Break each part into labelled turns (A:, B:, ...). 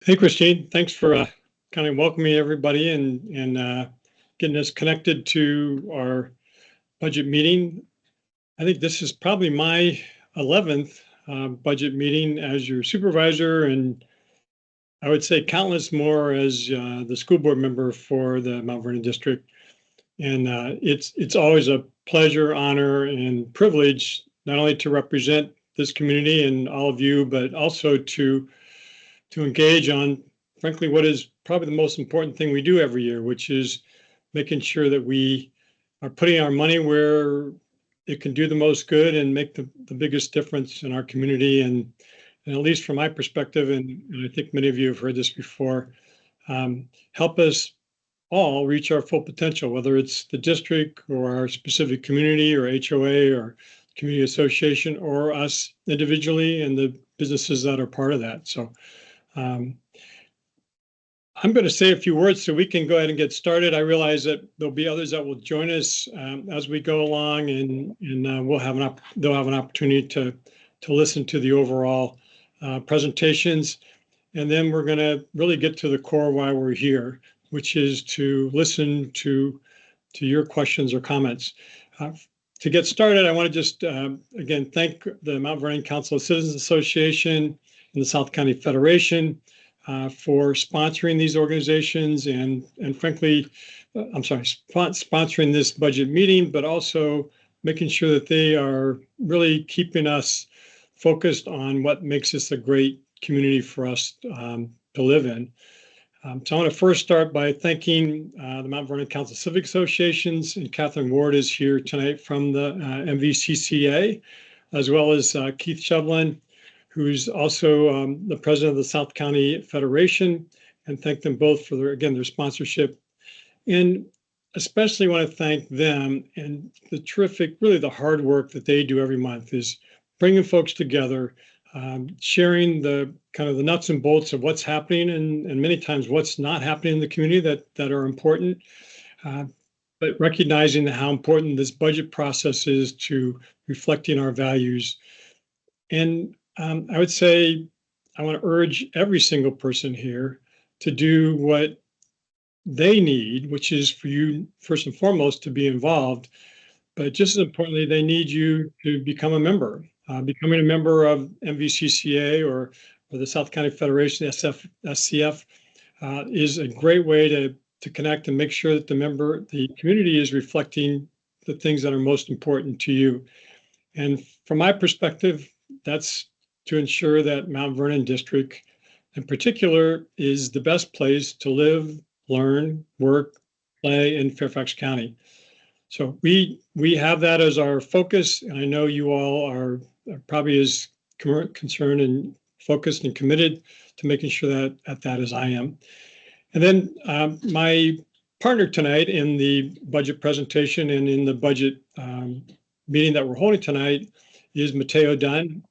A: Hey, Christine. Thanks for kind of welcoming everybody and getting us connected to our budget meeting. I think this is probably my 11th budget meeting as your supervisor, and I would say countless more as the school board member for the Mount Vernon district. And it's always a pleasure, honor, and privilege not only to represent this community and all of you, but also to engage on, frankly, what is probably the most important thing we do every year, which is making sure that we are putting our money where it can do the most good and make the biggest difference in our community. And at least from my perspective, and I think many of you have heard this before, help us all reach our full potential, whether it's the district or our specific community or HOA or community association or us individually and the businesses that are part of that. So um, I'm going to say a few words so we can go ahead and get started. I realize that there'll be others that will join us as we go along, and they'll have an opportunity to listen to the overall presentations, and then we're going to really get to the core why we're here, which is to listen to your questions or comments. To get started, I want to just again thank the Mount Vernon Council of Citizens Association and the South County Federation for sponsoring these organizations and frankly, sponsoring this budget meeting, but also making sure that they are really keeping us focused on what makes this a great community for us to live in. So I want to first start by thanking the Mount Vernon Council Civic Associations, and Catherine Ward is here tonight from the MVCCA, as well as Keith Shevlin, who's also the president of the South County Federation, and thank them both for their sponsorship. And especially want to thank them and the terrific, really the hard work that they do every month is bringing folks together, sharing the kind of the nuts and bolts of what's happening and many times what's not happening in the community that are important, but recognizing how important this budget process is to reflecting our values. And I would say I want to urge every single person here to do what they need, which is for you, first and foremost, to be involved. But just as importantly, they need you to become a member. Becoming a member of MVCCA or the South County Federation, SCF, is a great way to connect and make sure that the community is reflecting the things that are most important to you. And from my perspective, that's to ensure that Mount Vernon District in particular is the best place to live, learn, work, play in Fairfax County. So we have that as our focus, and I know you all are probably as concerned and focused and committed to making sure that as I am. And then my partner tonight in the budget presentation and in the budget meeting that we're holding tonight is Mateo Dunne.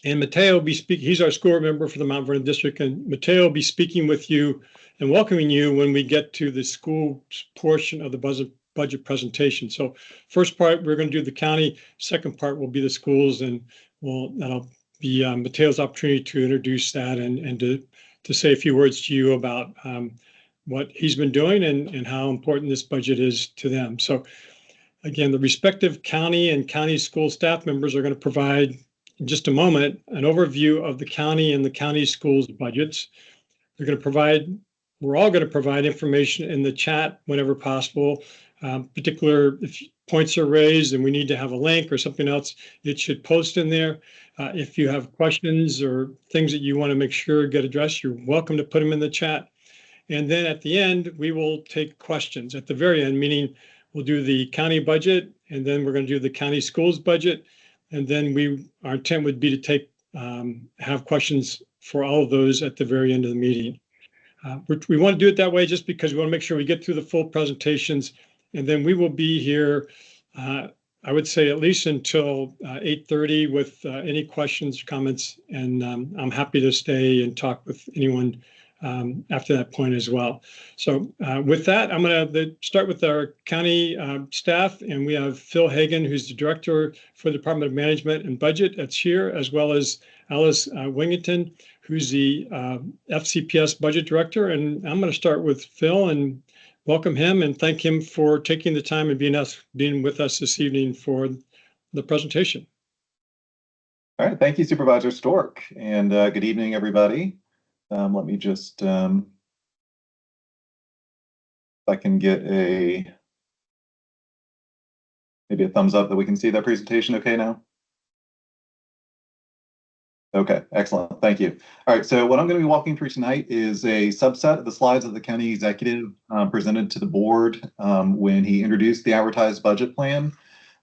A: And Mateo will be speaking, he's our school member for the Mount Vernon District, and Mateo will be speaking with you and welcoming you when we get to the school portion of the budget presentation. So first part, we're going to do the county. Second part will be the schools, and that'll be Mateo's opportunity to introduce that and to say a few words to you about what he's been doing and how important this budget is to them. So again, the respective county and county school staff members are going to provide in just a moment an overview of the county and the county schools budgets. We're all going to provide information in the chat whenever possible. Particular if points are raised and we need to have a link or something else, it should post in there. If you have questions or things that you want to make sure get addressed, you're welcome to put them in the chat. And then at the end, we will take questions at the very end, meaning we'll do the county budget, and then we're going to do the county schools budget. And then our intent would be to have questions for all of those at the very end of the meeting. We want to do it that way just because we want to make sure we get through the full presentations, and then we will be here, I would say at least until 8:30 with any questions, comments, and I'm happy to stay and talk with anyone after that point as well. So with that, I'm going to start with our county staff, and we have Phil Hagan, who's the director for the Department of Management and Budget that's here, as well as Alice Wingington, who's the FCPS Budget Director. And I'm going to start with Phil and welcome him and thank him for taking the time and being with us this evening for the presentation.
B: All right, thank you, Supervisor Stork, and good evening, everybody. Let me just, if I can get maybe a thumbs up that we can see that presentation okay now. Okay, excellent, thank you. All right, so what I'm going to be walking through tonight is a subset of the slides that the county executive presented to the board when he introduced the advertised budget plan.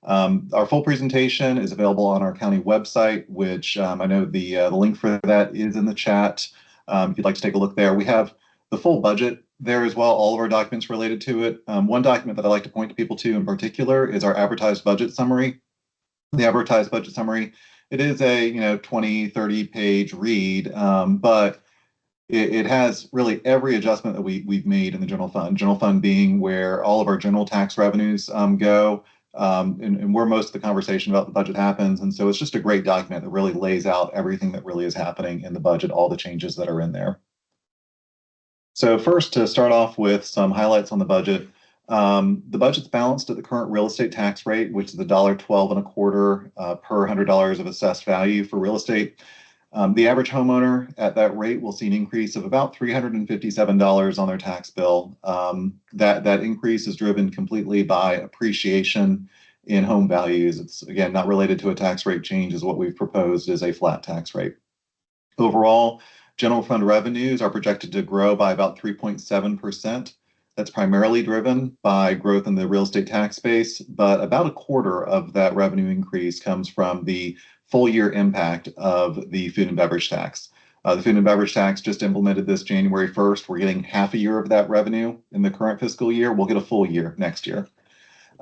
B: Our full presentation is available on our county website, which I know the link for that is in the chat. If you'd like to take a look there, we have the full budget there as well, all of our documents related to it. One document that I like to point people to in particular is our advertised budget summary. The advertised budget summary, it is a 20, 30 page read, but it has really every adjustment that we've made in the general fund being where all of our general tax revenues go. And where most of the conversation about the budget happens. And so it's just a great document that really lays out everything that really is happening in the budget, all the changes that are in there. So first, to start off with some highlights on the budget, the budget's balanced at the current real estate tax rate, which is $1.1225 per $100 of assessed value for real estate. The average homeowner at that rate will see an increase of about $357 on their tax bill. That increase is driven completely by appreciation in home values. It's, again, not related to a tax rate change, as what we've proposed is a flat tax rate. Overall, general fund revenues are projected to grow by about 3.7%. That's primarily driven by growth in the real estate tax base, but about a quarter of that revenue increase comes from the full year impact of the food and beverage tax. The food and beverage tax just implemented this January 1st. We're getting half a year of that revenue in the current fiscal year. We'll get a full year next year.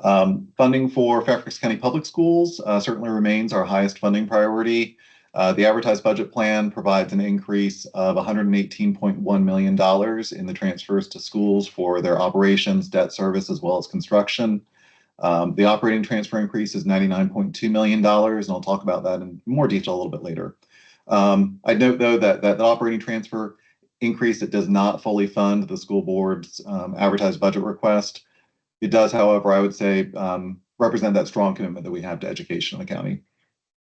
B: Funding for Fairfax County Public Schools certainly remains our highest funding priority. The advertised budget plan provides an increase of $118.1 million in the transfers to schools for their operations, debt service, as well as construction. The operating transfer increase is $99.2 million, and I'll talk about that in more detail a little bit later. I'd note, though, that the operating transfer increase, it does not fully fund the school board's advertised budget request. It does, however, I would say, represent that strong commitment that we have to education in the county.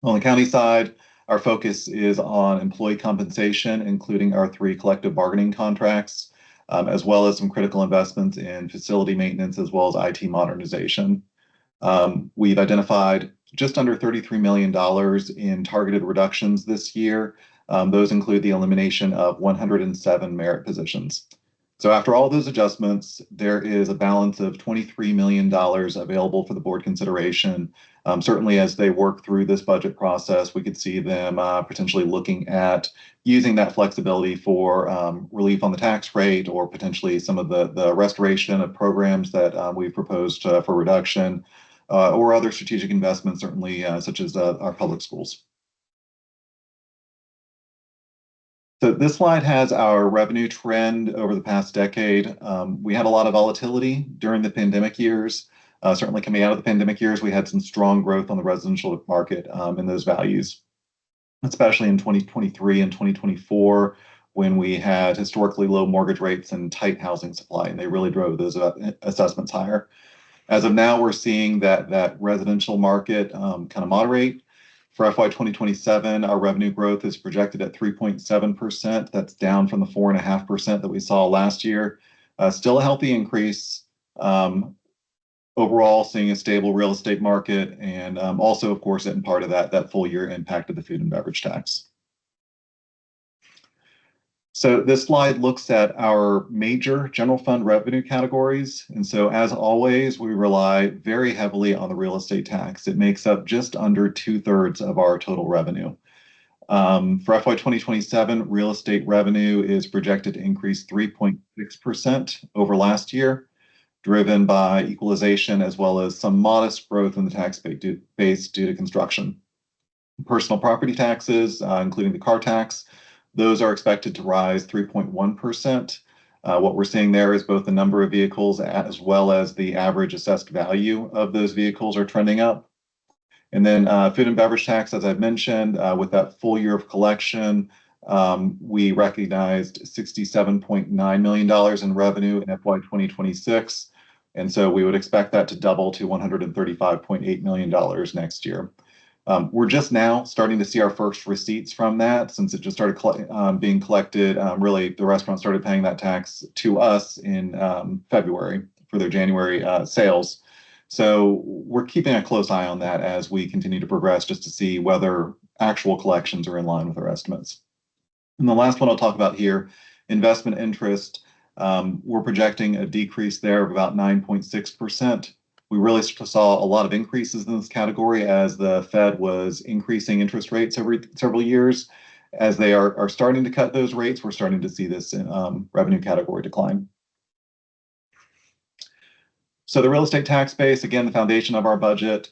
B: On the county side, our focus is on employee compensation, including our 3 collective bargaining contracts, as well as some critical investments in facility maintenance, as well as IT modernization. We've identified just under $33 million in targeted reductions this year. Those include the elimination of 107 merit positions. So after all those adjustments, there is a balance of $23 million available for the board consideration. Certainly as they work through this budget process, we could see them potentially looking at using that flexibility for relief on the tax rate, or potentially some of the restoration of programs that we've proposed for reduction, or other strategic investments, certainly such as our public schools. So this slide has our revenue trend over the past decade. We had a lot of volatility during the pandemic years. Certainly coming out of the pandemic years, we had some strong growth on the residential market in those values, especially in 2023 and 2024, when we had historically low mortgage rates and tight housing supply, and they really drove those assessments higher. As of now, we're seeing that residential market kind of moderate. For FY 2027, our revenue growth is projected at 3.7%. That's down from the 4.5% that we saw last year. Still a healthy increase. Overall, seeing a stable real estate market, and also, of course, in part of that full year impact of the food and beverage tax. So this slide looks at our major general fund revenue categories. And so as always, we rely very heavily on the real estate tax. It makes up just under 2/3 of our total revenue. For FY 2027, real estate revenue is projected to increase 3.6% over last year, driven by equalization as well as some modest growth in the tax base due to construction. Personal property taxes, including the car tax, those are expected to rise 3.1%. What we're seeing there is both the number of vehicles as well as the average assessed value of those vehicles are trending up. And then food and beverage tax, as I've mentioned, with that full year of collection, we recognized $67.9 million in revenue in FY 2026. And so we would expect that to double to $135.8 million next year. We're just now starting to see our first receipts from that since it just started being collected. Really, the restaurant started paying that tax to us in February for their January sales. So we're keeping a close eye on that as we continue to progress just to see whether actual collections are in line with our estimates. And the last one I'll talk about here, investment interest. We're projecting a decrease there of about 9.6%. We really saw a lot of increases in this category as the Fed was increasing interest rates every several years. As they are starting to cut those rates, we're starting to see this revenue category decline. So the real estate tax base, again, the foundation of our budget.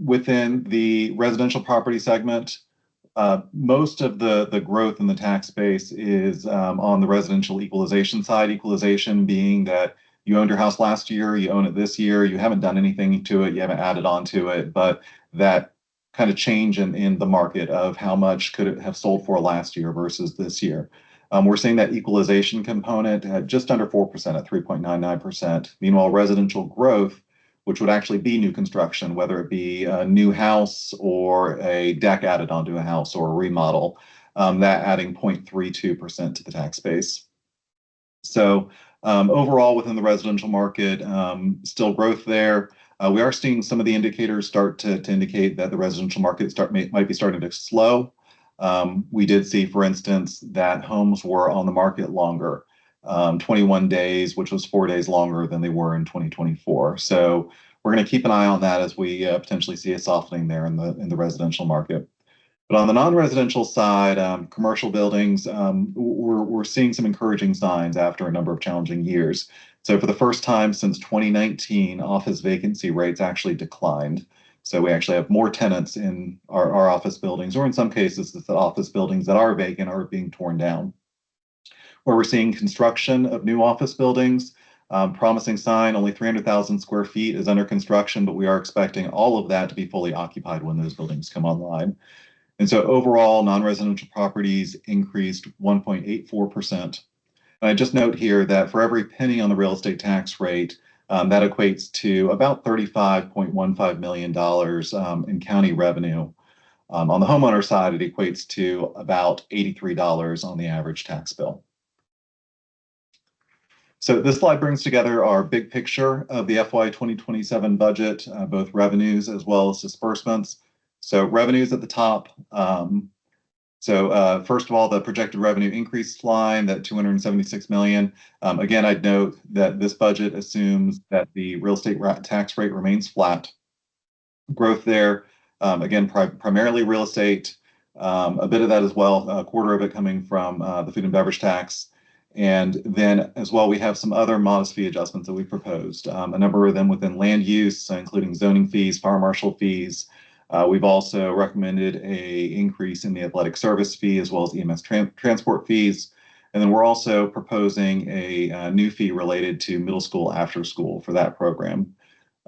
B: Within the residential property segment, most of the growth in the tax base is on the residential equalization side. Equalization being that you owned your house last year, you own it this year, you haven't done anything to it, you haven't added on to it, but that kind of change in the market of how much could it have sold for last year versus this year. We're seeing that equalization component at just under 4% at 3.99%. Meanwhile, residential growth, which would actually be new construction, whether it be a new house or a deck added onto a house or a remodel, that adding 0.32% to the tax base. So overall, within the residential market, still growth there. We are seeing some of the indicators start to indicate that the residential market might be starting to slow. We did see, for instance, that homes were on the market longer, 21 days, which was 4 days longer than they were in 2024. So we're going to keep an eye on that as we potentially see a softening there in the residential market. But on the non-residential side, commercial buildings, we're seeing some encouraging signs after a number of challenging years. So for the first time since 2019, office vacancy rates actually declined. So we actually have more tenants in our office buildings, or in some cases, the office buildings that are vacant are being torn down. Where we're seeing construction of new office buildings, promising sign, only 300,000 square feet is under construction, but we are expecting all of that to be fully occupied when those buildings come online. And so overall, non-residential properties increased 1.84%. And I just note here that for every penny on the real estate tax rate, that equates to about $35.15 million in county revenue. On the homeowner side, it equates to about $83 on the average tax bill. So this slide brings together our big picture of the FY 2027 budget, both revenues as well as disbursements. So revenues at the top. First of all, the projected revenue increase line, that $276 million. Again, I'd note that this budget assumes that the real estate tax rate remains flat. Growth there, again, primarily real estate, a bit of that as well, a quarter of it coming from the food and beverage tax. And then as well, we have some other modest fee adjustments that we proposed, a number of them within land use, including zoning fees, fire marshal fees. We've also recommended an increase in the athletic service fee as well as EMS transport fees. And then we're also proposing a new fee related to middle school after school for that program.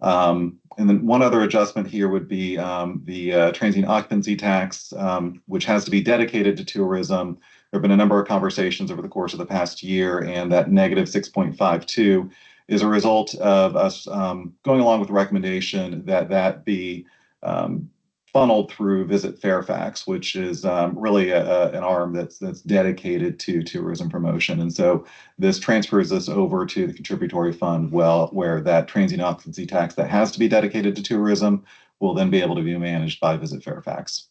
B: And then one other adjustment here would be the transient occupancy tax, which has to be dedicated to tourism. There have been a number of conversations over the course of the past year, and that negative 6.52 is a result of us going along with the recommendation that be funneled through Visit Fairfax, which is really an arm that's dedicated to tourism promotion. And so this transfers us over to the contributory fund, where that transient occupancy tax that has to be dedicated to tourism will then be able to be managed by Visit Fairfax.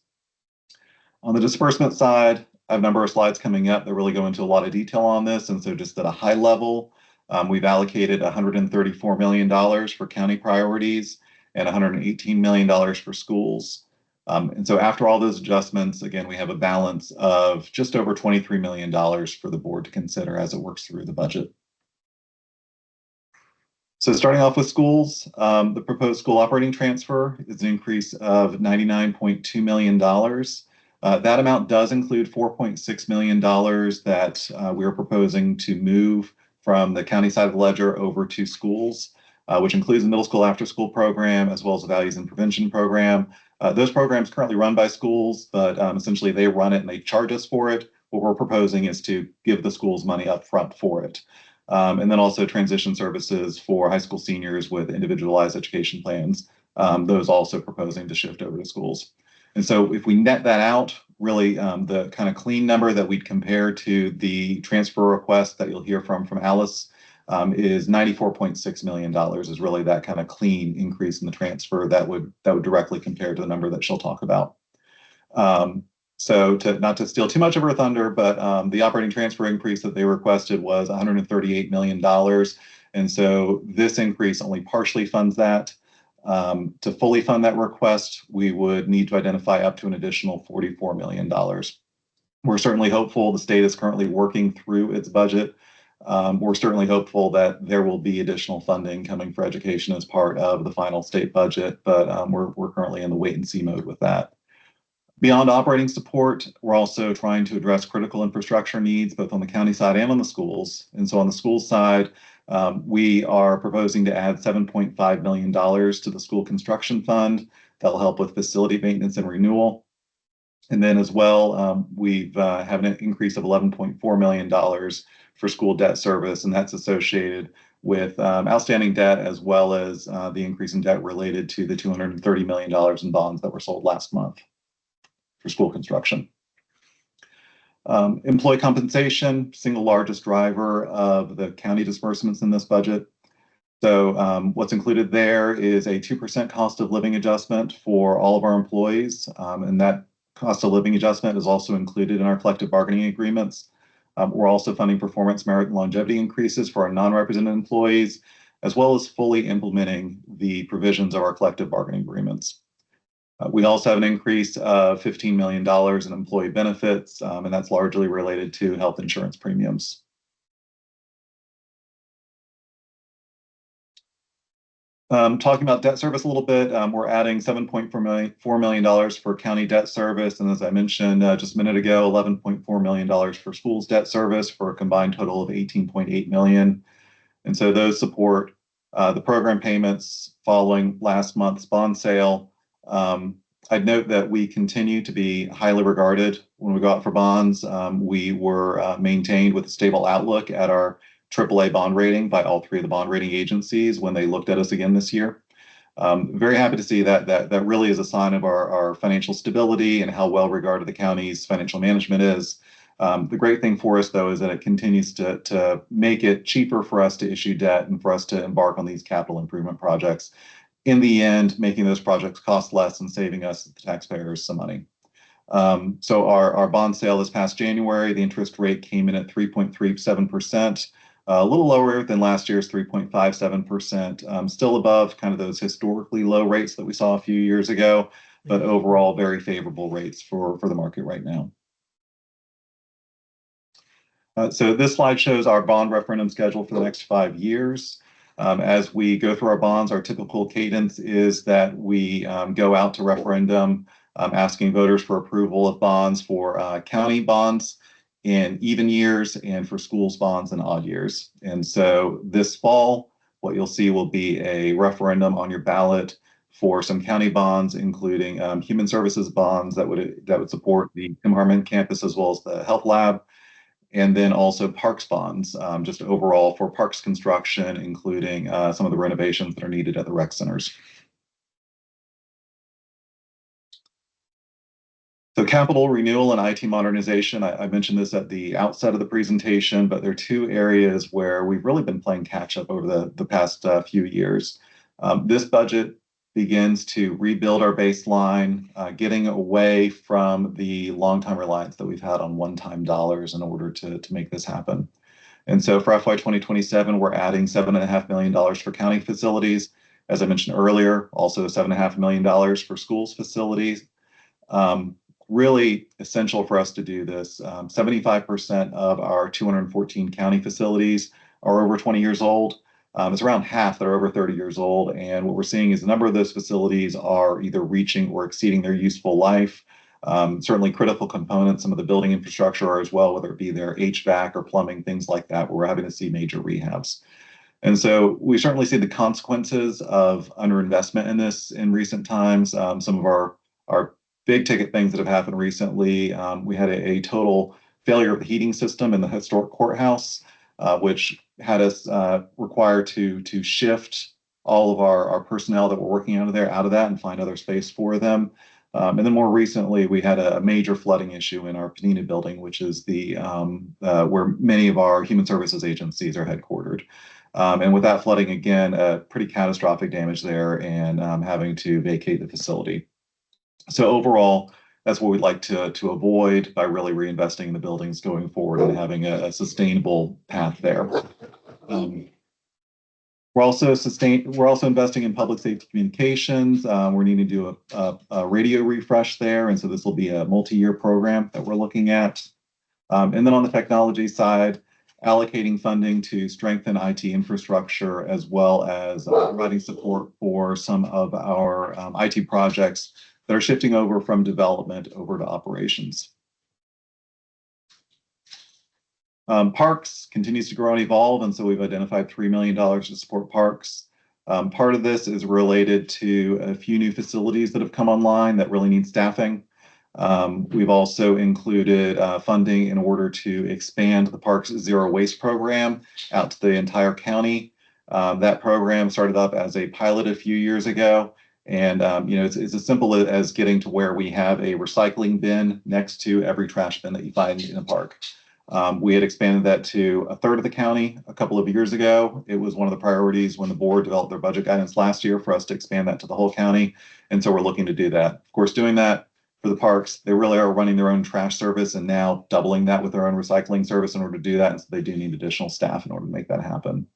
B: On the disbursement side, I have a number of slides coming up that really go into a lot of detail on this. And so just at a high level, we've allocated $134 million for county priorities and $118 million for schools. And so after all those adjustments, again, we have a balance of just over $23 million for the board to consider as it works through the budget. So starting off with schools, the proposed school operating transfer is an increase of $99.2 million. That amount does include $4.6 million that we are proposing to move from the county side of the ledger over to schools. which includes the middle school after-school program as well as the values and prevention program. Those programs currently run by schools, but essentially they run it and they charge us for it. What we're proposing is to give the schools money up front for it. And then also transition services for high school seniors with individualized education plans. Those also proposing to shift over to schools. And so if we net that out, really the kind of clean number that we'd compare to the transfer request that you'll hear from Alice is $94.6 million is really that kind of clean increase in the transfer that would directly compare to the number that she'll talk about. So not to steal too much of her thunder, but the operating transfer increase that they requested was $138 million. And so this increase only partially funds that. To fully fund that request, we would need to identify up to an additional $44 million. We're certainly hopeful. The state is currently working through its budget. We're certainly hopeful that there will be additional funding coming for education as part of the final state budget, but we're currently in the wait and see mode with that. Beyond operating support, we're also trying to address critical infrastructure needs, both on the county side and on the schools. And so on the school side, we are proposing to add $7.5 million to the school construction fund. That'll help with facility maintenance and renewal. And then as well, we've have an increase of $11.4 million for school debt service, and that's associated with outstanding debt as well as the increase in debt related to the $230 million in bonds that were sold last month for school construction. Employee compensation, single largest driver of the county disbursements in this budget. So what's included there is a 2% cost of living adjustment for all of our employees, and that cost of living adjustment is also included in our collective bargaining agreements. We're also funding performance, merit, and longevity increases for our non-represented employees, as well as fully implementing the provisions of our collective bargaining agreements. We also have an increase of $15 million in employee benefits, and that's largely related to health insurance premiums. Talking about debt service a little bit, we're adding $7.4 million for county debt service. And as I mentioned just a minute ago, $11.4 million for schools debt service for a combined total of $18.8 million. And so those support the program payments following last month's bond sale. I'd note that we continue to be highly regarded when we go out for bonds. We were maintained with a stable outlook at our AAA bond rating by all three of the bond rating agencies when they looked at us again this year. Very happy to see that really is a sign of our financial stability and how well regarded the county's financial management is. The great thing for us, though, is that it continues to make it cheaper for us to issue debt and for us to embark on these capital improvement projects. In the end, making those projects cost less and saving us, the taxpayers, some money. So our bond sale this past January, the interest rate came in at 3.37%, a little lower than last year's 3.57%, still above kind of those historically low rates that we saw a few years ago, but overall very favorable rates for the market right now. So this slide shows our bond referendum schedule for the next 5 years. As we go through our bonds, our typical cadence is that we go out to referendum asking voters for approval of bonds for county bonds in even years and for schools bonds in odd years. And so this fall, what you'll see will be a referendum on your ballot for some county bonds, including human services bonds that would support the Tim Harmon campus as well as the health lab. And then also parks bonds, just overall for parks construction, including some of the renovations that are needed at the rec centers. So capital renewal and IT modernization, I mentioned this at the outset of the presentation, but there are two areas where we've really been playing catch up over the past few years. This budget begins to rebuild our baseline, getting away from the long-time reliance that we've had on one-time dollars in order to make this happen. And so for FY 2027, we're adding $7.5 million for county facilities. As I mentioned earlier, also $7.5 million for schools facilities. Really essential for us to do this. 75% of our 214 county facilities are over 20 years old. It's around half that are over 30 years old. And what we're seeing is a number of those facilities are either reaching or exceeding their useful life. Certainly critical components, some of the building infrastructure are as well, whether it be their HVAC or plumbing, things like that, where we're having to see major rehabs. And so we certainly see the consequences of underinvestment in this in recent times. Some of our big ticket things that have happened recently, we had a total failure of the heating system in the historic courthouse, which had us required to shift all of our personnel that were working out of that and find other space for them. And then more recently, we had a major flooding issue in our Panina building, which is the where many of our human services agencies are headquartered. And with that flooding, again, pretty catastrophic damage there and having to vacate the facility. So overall, that's what we'd like to avoid by really reinvesting in the buildings going forward and having a sustainable path there. We're also investing in public safety communications. We're needing to do a radio refresh there, and so this will be a multi-year program that we're looking at. And then on the technology side, allocating funding to strengthen IT infrastructure as well as providing support for some of our IT projects that are shifting over from development over to operations. Parks continues to grow and evolve, and so we've identified $3 million to support parks. Part of this is related to a few new facilities that have come online that really need staffing. We've also included funding in order to expand the park's zero waste program out to the entire county. That program started up as a pilot a few years ago. And it's as simple as getting to where we have a recycling bin next to every trash bin that you find in a park. We had expanded that to a third of the county a couple of years ago. It was one of the priorities when the board developed their budget guidance last year for us to expand that to the whole county. And so we're looking to do that. Of course, doing that for the parks, they really are running their own trash service and now doubling that with their own recycling service in order to do that. And so they do need additional staff in order to make that happen.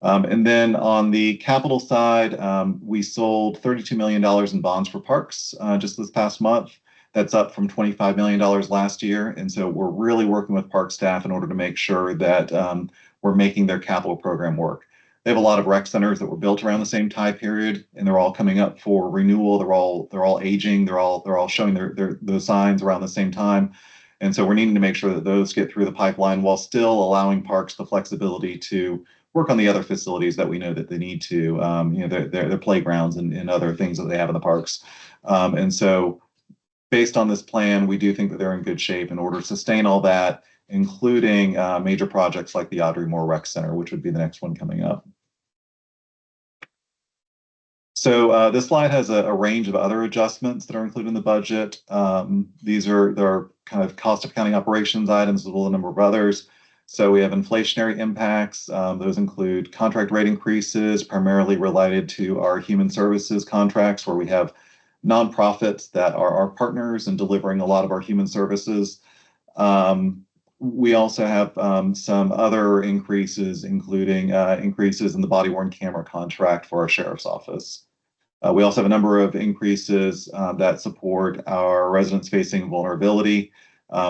B: And then on the capital side, we sold $32 million in bonds for parks just this past month. That's up from $25 million last year. And so we're really working with park staff in order to make sure that we're making their capital program work. They have a lot of rec centers that were built around the same time period, and they're all coming up for renewal. They're all aging. They're all showing those signs around the same time. And so we're needing to make sure that those get through the pipeline while still allowing parks the flexibility to work on the other facilities that we know that they need to, their playgrounds and other things that they have in the parks. And so based on this plan, we do think that they're in good shape in order to sustain all that, including major projects like the Audrey Moore Rec Center, which would be the next one coming up. So this slide has a range of other adjustments that are included in the budget. They're kind of cost of county operations items, as well as a number of others. So we have inflationary impacts. Those include contract rate increases, primarily related to our human services contracts, where we have nonprofits that are our partners in delivering a lot of our human services. We also have some other increases, including increases in the body-worn camera contract for our sheriff's office. We also have a number of increases that support our residents facing vulnerability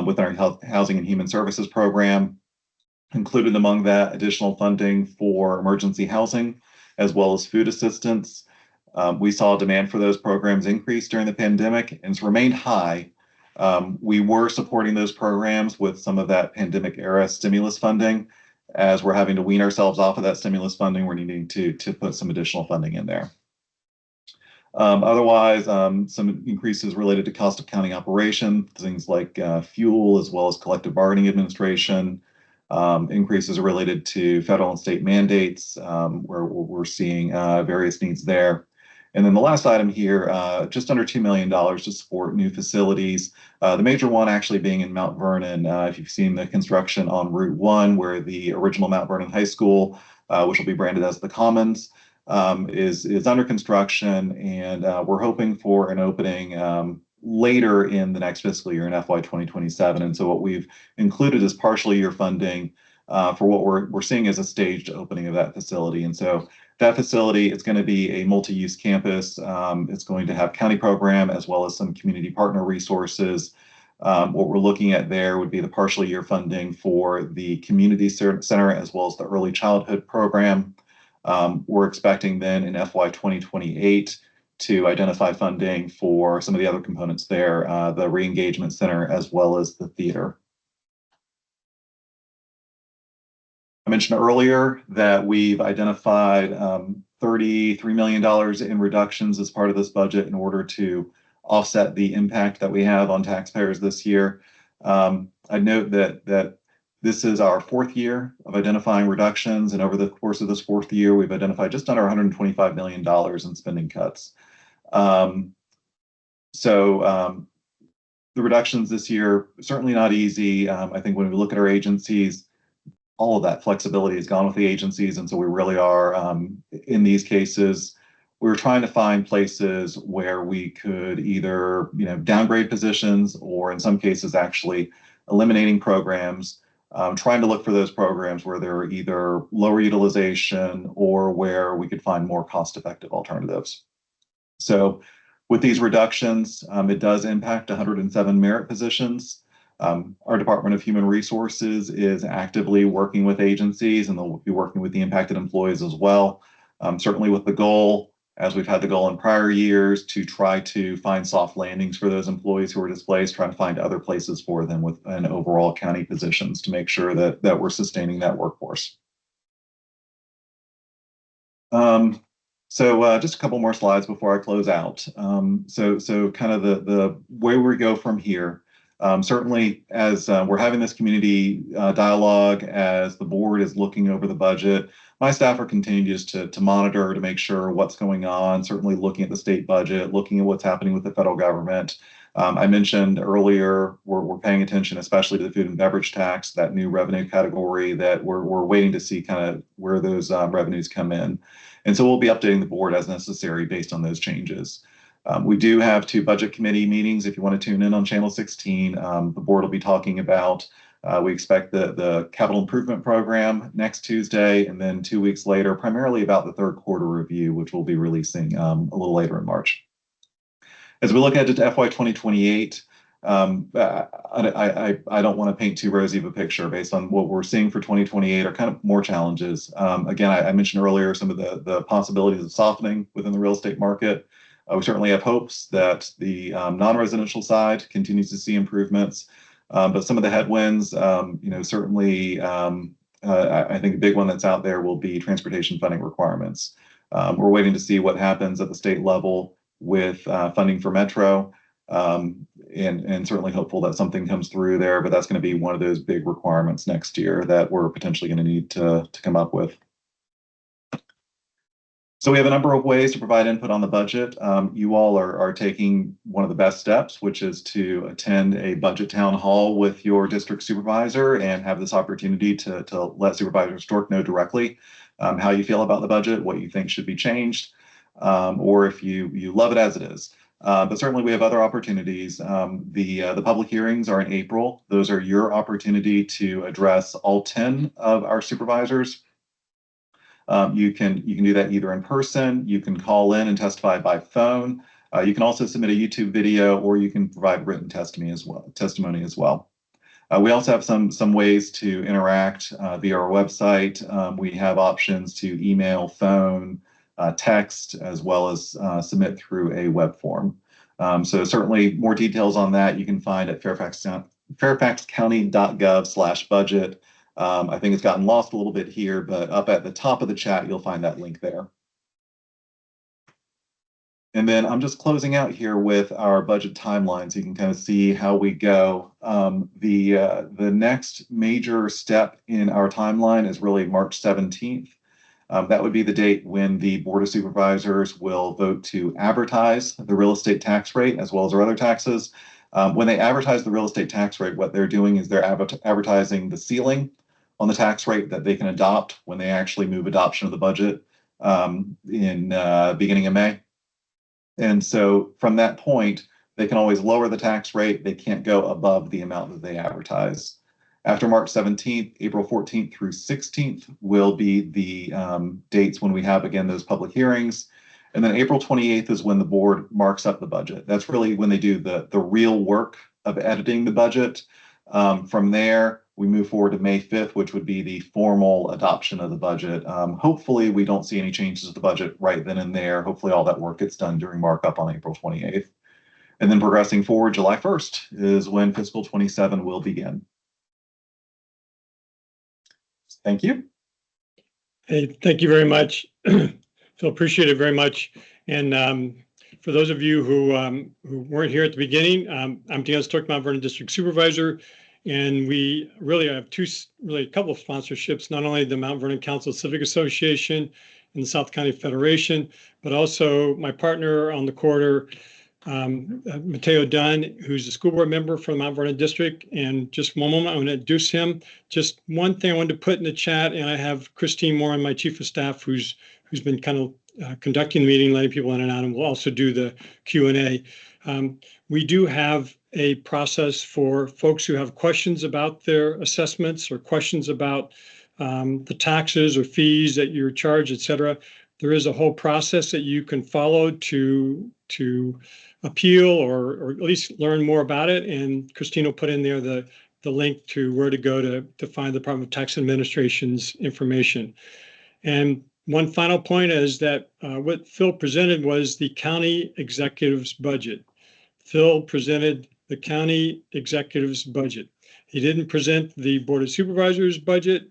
B: within our housing and human services program. Included among that, additional funding for emergency housing, as well as food assistance. We saw demand for those programs increase during the pandemic and it's remained high. We were supporting those programs with some of that pandemic era stimulus funding. As we're having to wean ourselves off of that stimulus funding, we're needing to put some additional funding in there. Otherwise, some increases related to cost of county operation, things like fuel, as well as collective bargaining administration. Increases are related to federal and state mandates, where we're seeing various needs there. And then the last item here, just under $2 million to support new facilities. The major one actually being in Mount Vernon. If you've seen the construction on Route 1, where the original Mount Vernon High School, which will be branded as the Commons, is under construction, and we're hoping for an opening later in the next fiscal year in FY 2027. And so what we've included is partial year funding for what we're seeing as a staged opening of that facility. And so that facility, it's going to be a multi-use campus. It's going to have county program as well as some community partner resources. What we're looking at there would be the partial year funding for the community center as well as the early childhood program. We're expecting then in FY 2028 to identify funding for some of the other components there, the re-engagement center as well as the theater. mentioned earlier that we've identified $33 million in reductions as part of this budget in order to offset the impact that we have on taxpayers this year. I note that this is our fourth year of identifying reductions, and over the course of this fourth year, we've identified just under $125 million in spending cuts. The reductions this year, certainly not easy. I think when we look at our agencies, all of that flexibility has gone with the agencies, and so we really are, in these cases, we're trying to find places where we could either, downgrade positions, or in some cases actually eliminating programs, trying to look for those programs where there are either lower utilization or where we could find more cost-effective alternatives. So with these reductions, it does impact 107 merit positions. Our Department of Human Resources is actively working with agencies, and they'll be working with the impacted employees as well. Certainly with the goal, as we've had the goal in prior years, to try to find soft landings for those employees who are displaced, trying to find other places for them within overall county positions to make sure that we're sustaining that workforce. Just a couple more slides before I close out. So kind of the way we go from here. Certainly, as we're having this community dialogue, as the board is looking over the budget, my staff are continuing just to monitor, to make sure what's going on, certainly looking at the state budget, looking at what's happening with the federal government. I mentioned earlier, we're paying attention, especially to the food and beverage tax, that new revenue category that we're waiting to see kind of where those revenues come in. And so we'll be updating the board as necessary based on those changes. We do have 2 budget committee meetings. If you want to tune in on Channel 16, the board will be talking about, we expect the capital improvement program next Tuesday, and then 2 weeks later, primarily about the third quarter review, which we'll be releasing a little later in March. As we look ahead to FY 2028, I don't want to paint too rosy of a picture based on what we're seeing for 2028 are kind of more challenges. Again, I mentioned earlier some of the possibilities of softening within the real estate market. We certainly have hopes that the non-residential side continues to see improvements, but some of the headwinds, certainly, I think a big one that's out there will be transportation funding requirements. We're waiting to see what happens at the state level with funding for Metro, and certainly hopeful that something comes through there, but that's going to be one of those big requirements next year that we're potentially going to need to come up with. So we have a number of ways to provide input on the budget. You all are taking one of the best steps, which is to attend a budget town hall with your district supervisor and have this opportunity to let Supervisor Stork know directly how you feel about the budget, what you think should be changed, or if you love it as it is. But certainly we have other opportunities. The public hearings are in April. Those are your opportunity to address all 10 of our supervisors. You can do that either in person, you can call in and testify by phone. You can also submit a YouTube video, or you can provide written testimony as well. We also have some ways to interact via our website. We have options to email, phone, text, as well as submit through a web form. So certainly more details on that you can find at fairfaxcounty.gov/budget. I think it's gotten lost a little bit here, but up at the top of the chat, you'll find that link there. And then I'm just closing out here with our budget timeline so you can kind of see how we go. The next major step in our timeline is really March 17th. That would be the date when the Board of Supervisors will vote to advertise the real estate tax rate as well as our other taxes. When they advertise the real estate tax rate, what they're doing is they're advertising the ceiling on the tax rate that they can adopt when they actually move adoption of the budget in beginning of May. And so from that point, they can always lower the tax rate. They can't go above the amount that they advertise. After March 17th, April 14th through 16th will be the dates when we have, again, those public hearings. And then April 28th is when the board marks up the budget. That's really when they do the real work of editing the budget. From there, we move forward to May 5th, which would be the formal adoption of the budget. Hopefully, we don't see any changes to the budget right then and there. Hopefully, all that work gets done during markup on April 28th. And then progressing forward, July 1st is when fiscal 27 will begin. Thank you.
A: Hey, thank you very much. Phil, appreciate it very much. And for those of you who weren't here at the beginning, I'm Dunne, Mount Vernon District Supervisor, and we really have a couple of sponsorships, not only the Mount Vernon Council Civic Association and the South County Federation, but also my partner on the quarter, Mateo Dunne, who's a school board member for the Mount Vernon District. And just one moment, I'm going to introduce him. Just one thing I wanted to put in the chat, and I have Christine Moore, my chief of staff, who's been kind of conducting the meeting, letting people in and out, and we'll also do the Q&A. We do have a process for folks who have questions about their assessments or questions about the taxes or fees that you're charged, et cetera. There is a whole process that you can follow to appeal or at least learn more about it. And Christine will put in there the link to where to go to find the Department of Tax Administration's information. And one final point is that what Phil presented was the county executive's budget. Phil presented the county executive's budget. He didn't present the Board of Supervisors budget.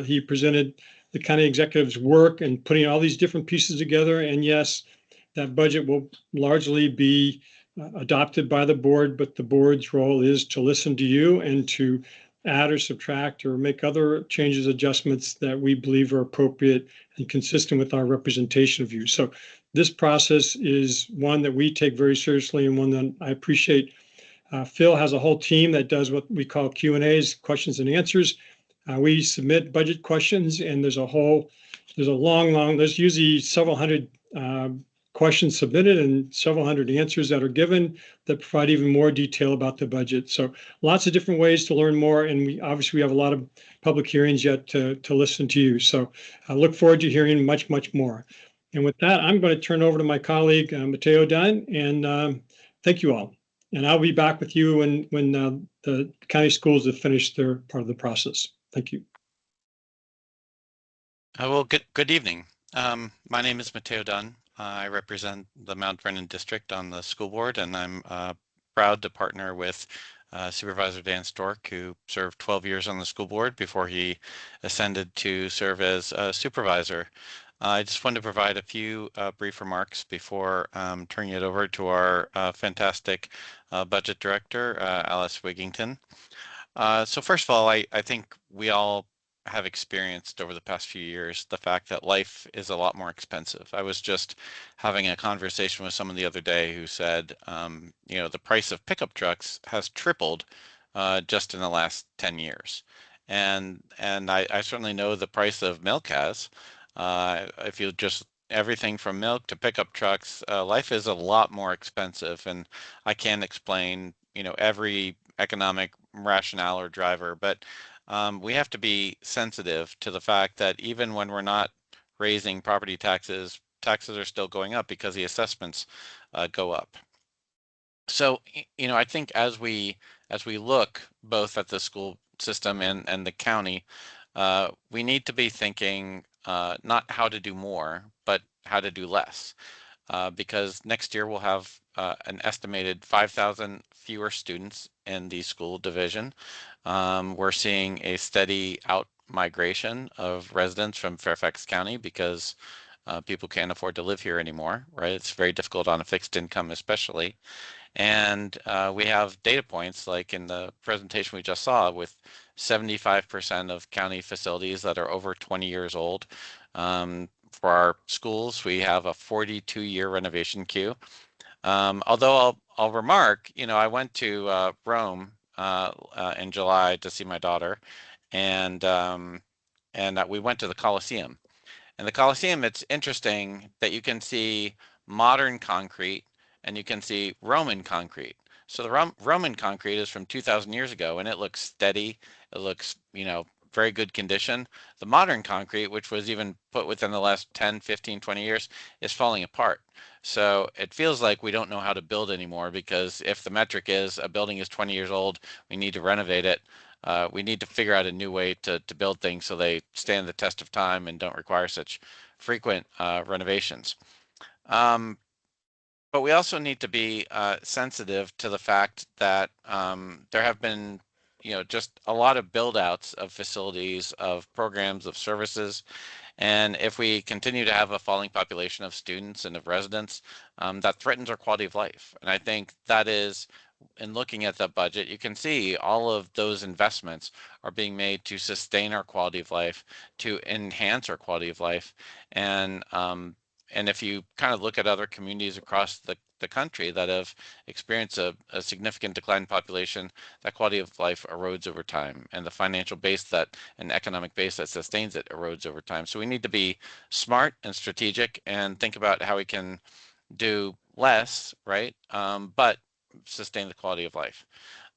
A: He presented the county executive's work and putting all these different pieces together. And yes, that budget will largely be adopted by the board, but the board's role is to listen to you and to add or subtract or make other changes, adjustments that we believe are appropriate and consistent with our representation of you. So this process is one that we take very seriously and one that I appreciate. Phil has a whole team that does what we call Q&As, questions and answers. We submit budget questions, and there's usually several hundred questions submitted and several hundred answers that are given that provide even more detail about the budget. So lots of different ways to learn more. And we obviously have a lot of public hearings yet to listen to you. So I look forward to hearing much, much more. And with that, I'm going to turn over to my colleague, Mateo Dunne, and thank you all. And I'll be back with you when the county schools have finished their part of the process. Thank you.
C: Well, good evening. My name is Mateo Dunne. I represent the Mount Vernon District on the school board, and I'm proud to partner with Supervisor Dan Stork, who served 12 years on the school board before he ascended to serve as supervisor. I just wanted to provide a few brief remarks before turning it over to our fantastic budget director, Alice Wigington. So first of all, I think we all have experienced over the past few years the fact that life is a lot more expensive. I was just having a conversation with someone the other day who said, the price of pickup trucks has tripled just in the last 10 years. And I certainly know the price of milk has. If you just everything from milk to pickup trucks, life is a lot more expensive. And I can't explain, every economic rationale or driver, but we have to be sensitive to the fact that even when we're not raising property taxes, taxes are still going up because the assessments go up. So, I think as we look both at the school system and the county, we need to be thinking not how to do more, but how to do less. Because next year we'll have an estimated 5,000 fewer students in the school division. We're seeing a steady out migration of residents from Fairfax County because people can't afford to live here anymore, right? It's very difficult on a fixed income especially. And we have data points like in the presentation we just saw with 75% of county facilities that are over 20 years old. For our schools, we have a 42-year renovation queue. Although I'll remark, I went to Rome in July to see my daughter, and we went to the Colosseum. And the Colosseum, it's interesting that you can see modern concrete and you can see Roman concrete. So the Roman concrete is from 2,000 years ago, and it looks steady. It looks, very good condition. The modern concrete, which was even put within the last 10, 15, 20 years, is falling apart. So it feels like we don't know how to build anymore, because if the metric is a building is 20 years old, we need to renovate it. We need to figure out a new way to build things so they stand the test of time and don't require such frequent renovations. But we also need to be sensitive to the fact that there have been, just a lot of build outs of facilities, of programs, of services. And if we continue to have a falling population of students and of residents, that threatens our quality of life. And I think that is, in looking at the budget, you can see all of those investments are being made to sustain our quality of life, to enhance our quality of life. And if you kind of look at other communities across the country that have experienced a significant decline in population, that quality of life erodes over time, and the financial base that an economic base that sustains it erodes over time. So we need to be smart and strategic and think about how we can do less, right? But sustain the quality of life.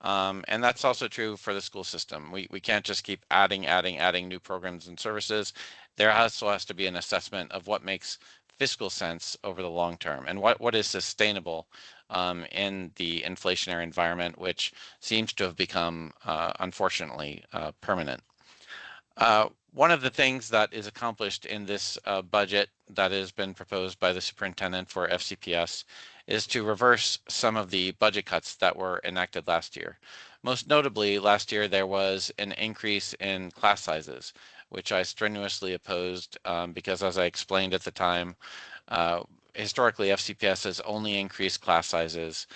C: And that's also true for the school system. We can't just keep adding new programs and services. There also has to be an assessment of what makes fiscal sense over the long term and what is sustainable in the inflationary environment, which seems to have become, unfortunately, permanent. One of the things that is accomplished in this budget that has been proposed by the superintendent for FCPS is to reverse some of the budget cuts that were enacted last year. Most notably, last year there was an increase in class sizes, which I strenuously opposed because, as I explained at the time, historically FCPS has only increased class sizes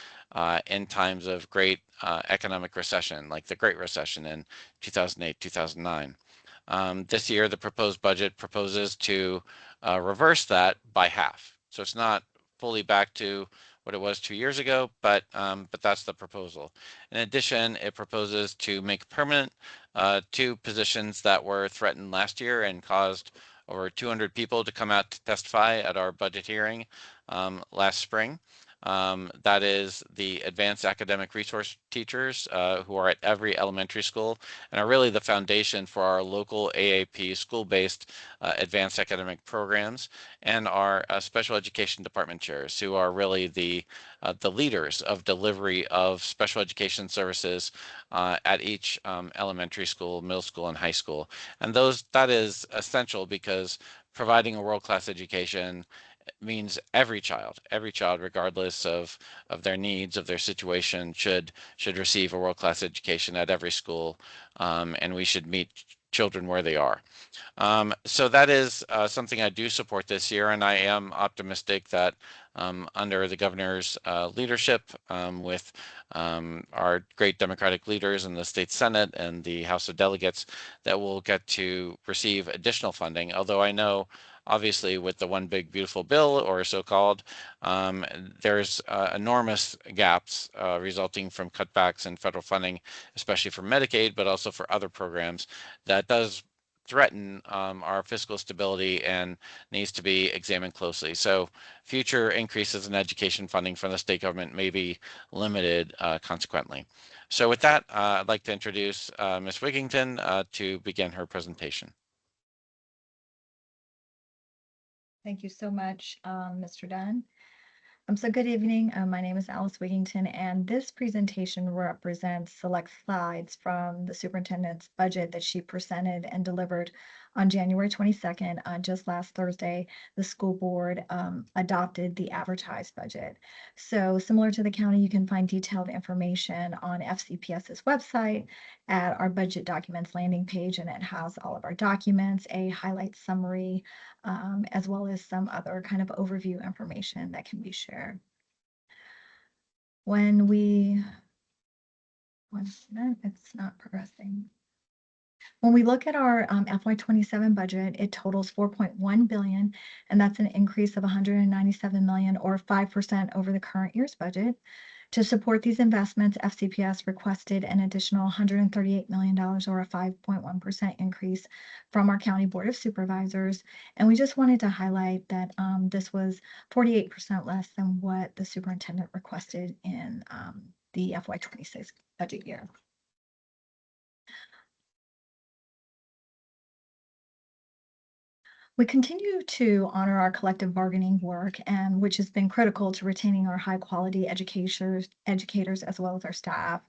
C: in times of great economic recession, like the Great Recession in 2008, 2009. This year, the proposed budget proposes to reverse that by half. So it's not fully back to what it was 2 years ago, but that's the proposal. In addition, it proposes to make permanent two positions that were threatened last year and caused over 200 people to come out to testify at our budget hearing last spring. That is the advanced academic resource teachers who are at every elementary school and are really the foundation for our local AAP school-based advanced academic programs, and our special education department chairs who are really the leaders of delivery of special education services at each elementary school, middle school, and high school. And that is essential because providing a world-class education means every child, regardless of their needs, of their situation, should receive a world-class education at every school, and we should meet children where they are. So that is something I do support this year, and I am optimistic that under the governor's leadership, with our great Democratic leaders in the state Senate and the House of Delegates, that we'll get to receive additional funding. Although I know, obviously, with the One Big Beautiful Bill, or so-called, there's enormous gaps resulting from cutbacks in federal funding, especially for Medicaid, but also for other programs that does threaten our fiscal stability and needs to be examined closely. So future increases in education funding from the state government may be limited consequently. So with that, I'd like to introduce Ms. Wigington to begin her presentation.
D: Thank you so much, Mr. Dunne. So good evening. My name is Alice Wigington, and this presentation represents select slides from the superintendent's budget that she presented and delivered on January 22nd. Just last Thursday, the school board adopted the advertised budget. So similar to the county, you can find detailed information on FCPS's website at our budget documents landing page, and it has all of our documents, a highlight summary, as well as some other kind of overview information that can be shared. One minute, it's not progressing. When we look at our FY27 budget, it totals 4.1 billion, and that's an increase of 197 million, or 5% over the current year's budget. To support these investments, FCPS requested an additional $138 million, or a 5.1% increase from our County Board of Supervisors. And we just wanted to highlight that this was 48% less than what the superintendent requested in the FY26 budget year. We continue to honor our collective bargaining work, and which has been critical to retaining our high quality educators as well as our staff.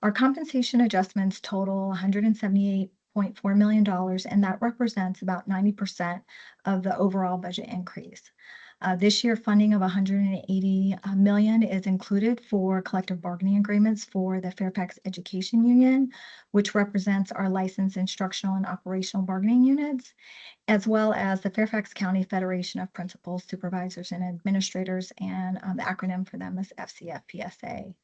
D: Our compensation adjustments total $178.4 million, and that represents about 90% of the overall budget increase. This year, funding of $180 million is included for collective bargaining agreements for the Fairfax Education Union, which represents our licensed instructional and operational bargaining units, as well as the Fairfax County Federation of Principals, Supervisors, and Administrators, and the acronym for them is FCFPSA.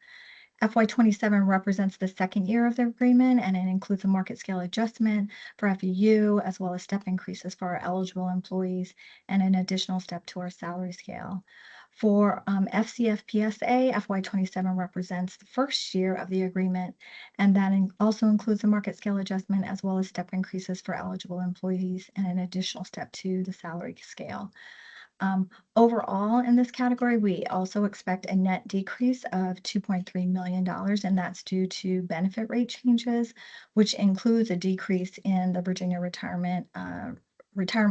D: FY27 represents the second year of the agreement, and it includes a market scale adjustment for FEU, as well as step increases for our eligible employees and an additional step to our salary scale. For FCFPSA, FY27 represents the first year of the agreement, and that also includes a market scale adjustment as well as step increases for eligible employees and an additional step to the salary scale. Overall, in this category, we also expect a net decrease of $2.3 million, and that's due to benefit rate changes, which includes a decrease in the Virginia Retirement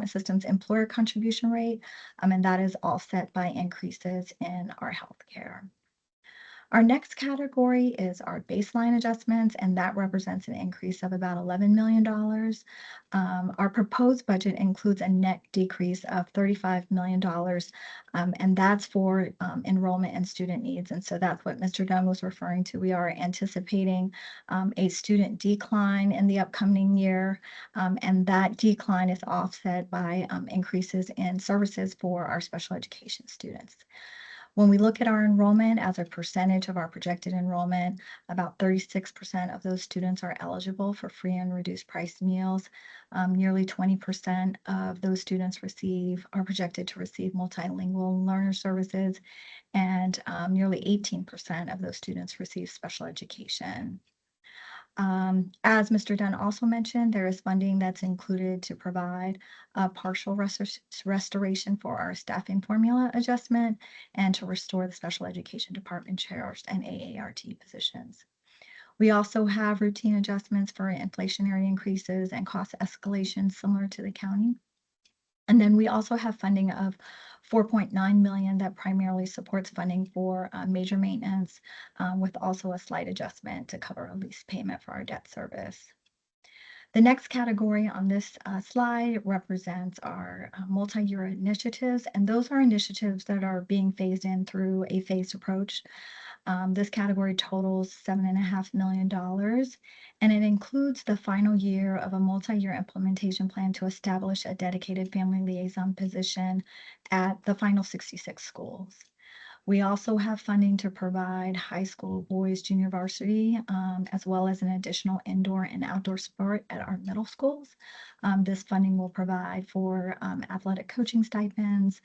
D: System's employer contribution rate, and that is offset by increases in our health care. Our next category is our baseline adjustments, and that represents an increase of about $11 million. Our proposed budget includes a net decrease of $35 million, and that's for enrollment and student needs. And so that's what Mr. Dunne was referring to. We are anticipating a student decline in the upcoming year, and that decline is offset by increases in services for our special education students. When we look at our enrollment as a percentage of our projected enrollment, about 36% of those students are eligible for free and reduced price meals. Nearly 20% of those students are projected to receive multilingual learner services, and nearly 18% of those students receive special education. As Mr. Dunne also mentioned, there is funding that's included to provide a partial restoration for our staffing formula adjustment and to restore the special education department chairs and AART positions. We also have routine adjustments for inflationary increases and cost escalations similar to the county. And then we also have funding of $4.9 million that primarily supports funding for major maintenance, with also a slight adjustment to cover a lease payment for our debt service. The next category on this slide represents our multi-year initiatives, and those are initiatives that are being phased in through a phased approach. This category totals $7.5 million, and it includes the final year of a multi-year implementation plan to establish a dedicated family liaison position at the final 66 schools. We also have funding to provide high school boys junior varsity, as well as an additional indoor and outdoor sport at our middle schools. This funding will provide for athletic coaching stipends,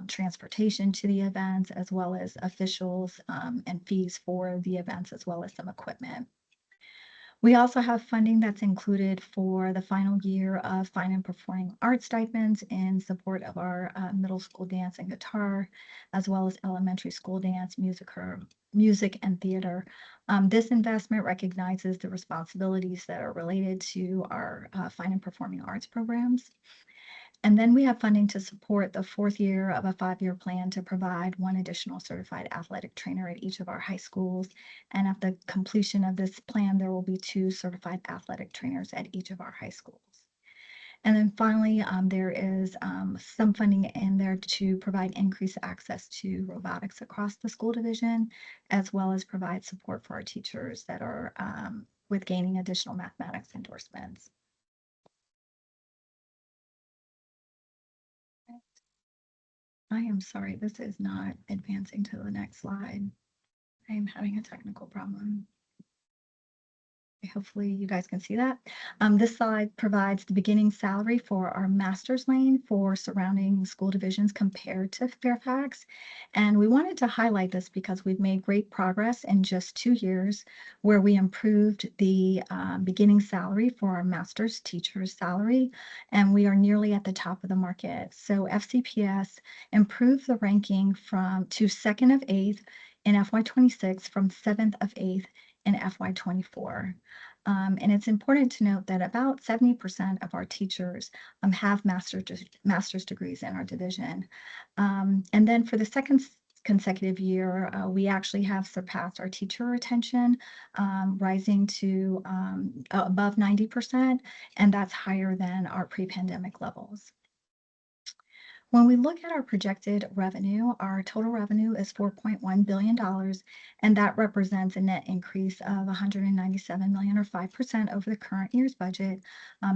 D: transportation to the events, as well as officials and fees for the events, as well as some equipment. We also have funding that's included for the final year of fine and performing arts stipends in support of our middle school dance and guitar, as well as elementary school dance, music and theater. This investment recognizes the responsibilities that are related to our fine and performing arts programs. And then we have funding to support the fourth year of a 5-year plan to provide one additional certified athletic trainer at each of our high schools. And at the completion of this plan, there will be 2 certified athletic trainers at each of our high schools. And then finally, there is some funding in there to provide increased access to robotics across the school division, as well as provide support for our teachers that are with gaining additional mathematics endorsements. I am sorry, this is not advancing to the next slide. I am having a technical problem. Hopefully you guys can see that. This slide provides the beginning salary for our master's lane for surrounding school divisions compared to Fairfax. And we wanted to highlight this because we've made great progress in just 2 years where we improved the beginning salary for our master's teacher's salary, and we are nearly at the top of the market. So FCPS improved the ranking to 2nd of 8th in FY26 from 7th of 8th in FY24. And it's important to note that about 70% of our teachers have master's degrees in our division. And then for the second consecutive year, we actually have surpassed our teacher retention, rising to above 90%, and that's higher than our pre-pandemic levels. When we look at our projected revenue, our total revenue is $4.1 billion, and that represents a net increase of $197 million or 5% over the current year's budget.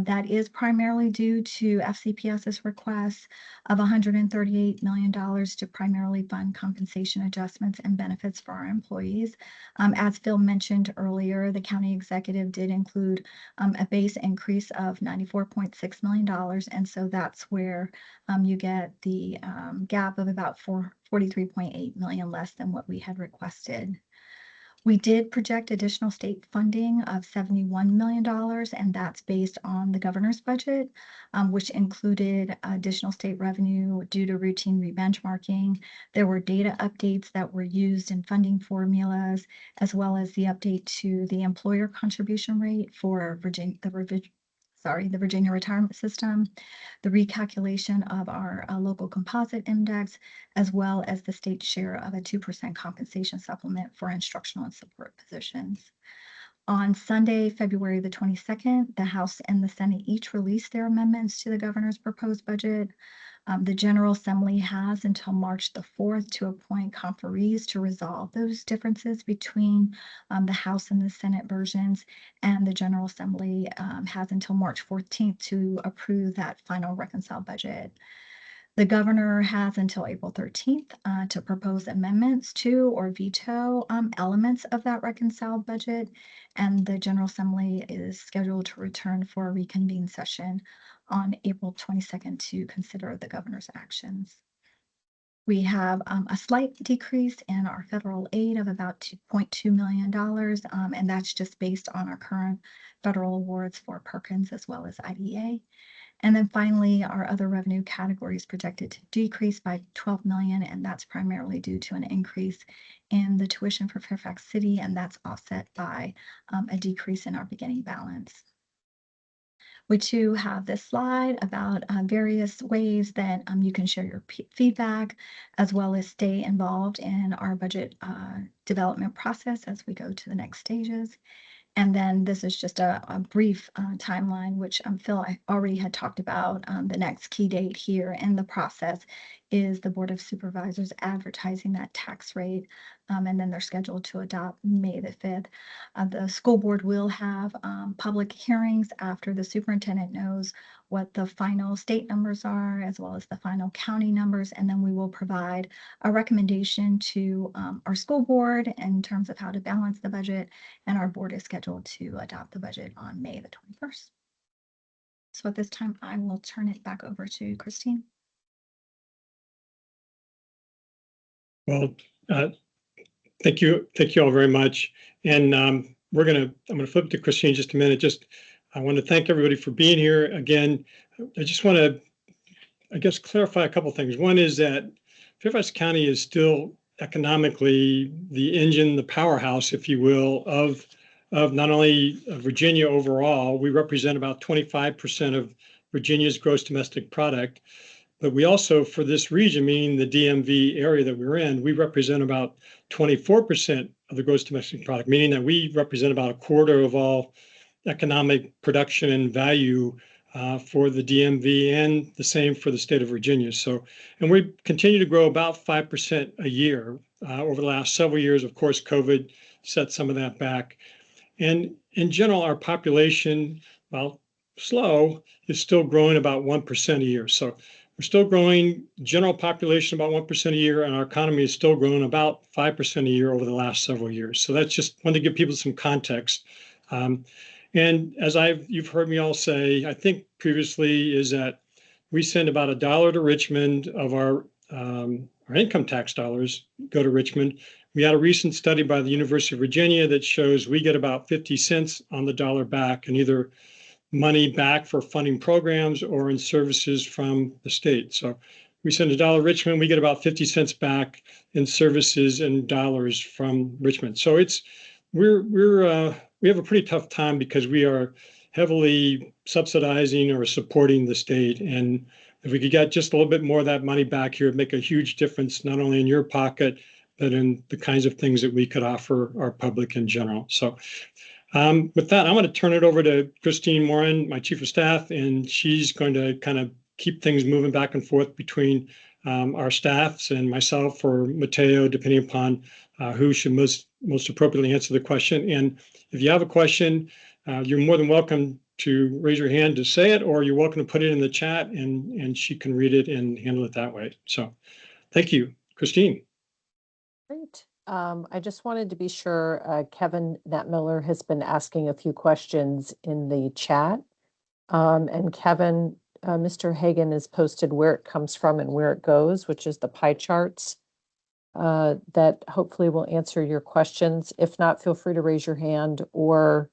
D: That is primarily due to FCPS's request of $138 million to primarily fund compensation adjustments and benefits for our employees. As Phil mentioned earlier, the county executive did include a base increase of $94.6 million, and so that's where you get the gap of about 43.8 million less than what we had requested. We did project additional state funding of $71 million, and that's based on the governor's budget, which included additional state revenue due to routine rebenchmarking. There were data updates that were used in funding formulas, as well as the update to the employer contribution rate for the Virginia retirement system, the recalculation of our local composite index, as well as the state share of a 2% compensation supplement for instructional and support positions. On Sunday, February the 22nd, the House and the Senate each released their amendments to the governor's proposed budget. The General Assembly has until March the 4th to appoint conferees to resolve those differences between the House and the Senate versions, and the General Assembly has until March 14th to approve that final reconciled budget. The governor has until April 13th to propose amendments to or veto elements of that reconciled budget, and the General Assembly is scheduled to return for a reconvened session on April 22nd to consider the governor's actions. We have a slight decrease in our federal aid of about $2.2 million, and that's just based on our current federal awards for Perkins as well as IDA. And then finally, our other revenue categories projected to decrease by 12 million, and that's primarily due to an increase in the tuition for Fairfax City, and that's offset by a decrease in our beginning balance. We too have this slide about various ways that you can share your feedback, as well as stay involved in our budget development process as we go to the next stages. And then this is just a brief timeline, which Phil I already had talked about. The next key date here in the process is the Board of Supervisors advertising that tax rate, and then they're scheduled to adopt May the 5th. The school board will have public hearings after the superintendent knows what the final state numbers are, as well as the final county numbers, and then we will provide a recommendation to our school board in terms of how to balance the budget, and our board is scheduled to adopt the budget on May the 21st. So at this time, I will turn it back over to Christine.
A: Well, thank you all very much. And I'm going to flip to Christine in just a minute. I want to thank everybody for being here again. I just want to, I guess, clarify a couple things. One is that Fairfax County is still economically the engine, the powerhouse, if you will, of not only Virginia overall. We represent about 25% of Virginia's gross domestic product, but we also, for this region, meaning the DMV area that we're in, we represent about 24% of the gross domestic product, meaning that we represent about a quarter of all economic production and value for the DMV, and the same for the state of Virginia. So, and we continue to grow about 5% a year over the last several years. Of course, COVID set some of that back. And in general, our population, while slow, is still growing about 1% a year. So we're still growing general population about 1% a year, and our economy is still growing about 5% a year over the last several years. So that's just wanted to give people some context. And as you've heard me all say, I think previously, is that we send about $1 to Richmond of our income tax dollars go to Richmond. We had a recent study by the University of Virginia that shows we get about 50 cents on the dollar back, and either money back for funding programs or in services from the state. So we send $1 to Richmond, we get about 50 cents back in services and dollars from Richmond. So we have a pretty tough time because we are heavily subsidizing or supporting the state. And if we could get just a little bit more of that money back here, it'd make a huge difference, not only in your pocket, but in the kinds of things that we could offer our public in general. So with that, I'm going to turn it over to Christine Morin, my chief of staff, and she's going to kind of keep things moving back and forth between our staffs and myself or Mateo, depending upon who should most appropriately answer the question. And if you have a question, you're more than welcome to raise your hand to say it, or you're welcome to put it in the chat and she can read it and handle it that way. So thank you, Christine.
E: Great. I just wanted to be sure, Kevin Natmiller has been asking a few questions in the chat. And Kevin, Mr. Hagan has posted where it comes from and where it goes, which is the pie charts that hopefully will answer your questions. If not, feel free to raise your hand or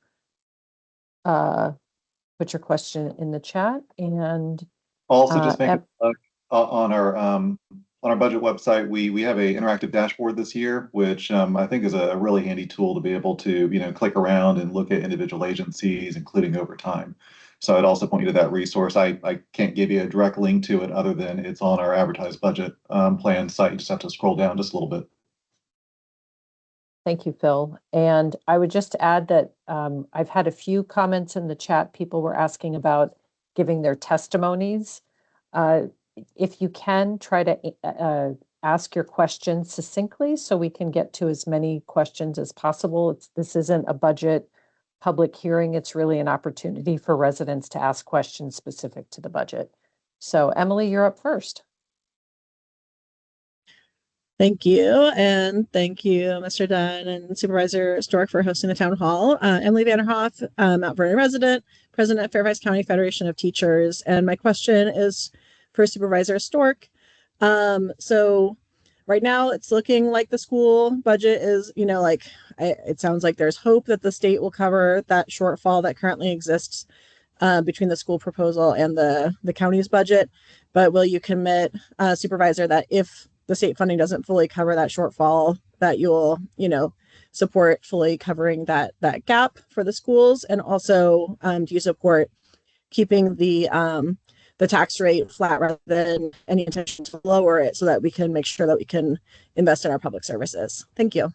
E: put your question in the chat. And
B: Also, just make a plug on our budget website. We have a interactive dashboard this year, which I think is a really handy tool to be able to click around and look at individual agencies, including overtime. So I'd also point you to that resource. I can't give you a direct link to it other than it's on our advertised budget plan site. You just have to scroll down just a little bit.
E: Thank you, Phil. And I would just add that I've had a few comments in the chat. People were asking about giving their testimonies. If you can, try to ask your questions succinctly so we can get to as many questions as possible. This isn't a budget public hearing. It's really an opportunity for residents to ask questions specific to the budget. So Emily, you're up first.
F: Thank you. And thank you, Mr. Dunne and Supervisor Stork for hosting the town hall. Emily Vanderhoff, Mount Vernon resident, president of Fairfax County Federation of Teachers. And my question is for Supervisor Stork. So right now it's looking like the school budget is, it sounds like there's hope that the state will cover that shortfall that currently exists between the school proposal and the county's budget. But will you commit, Supervisor, that if the state funding doesn't fully cover that shortfall, that you'll, support fully covering that gap for the schools? And also, do you support keeping the tax rate flat rather than any intention to lower it so that we can make sure that we can invest in our public services? Thank you.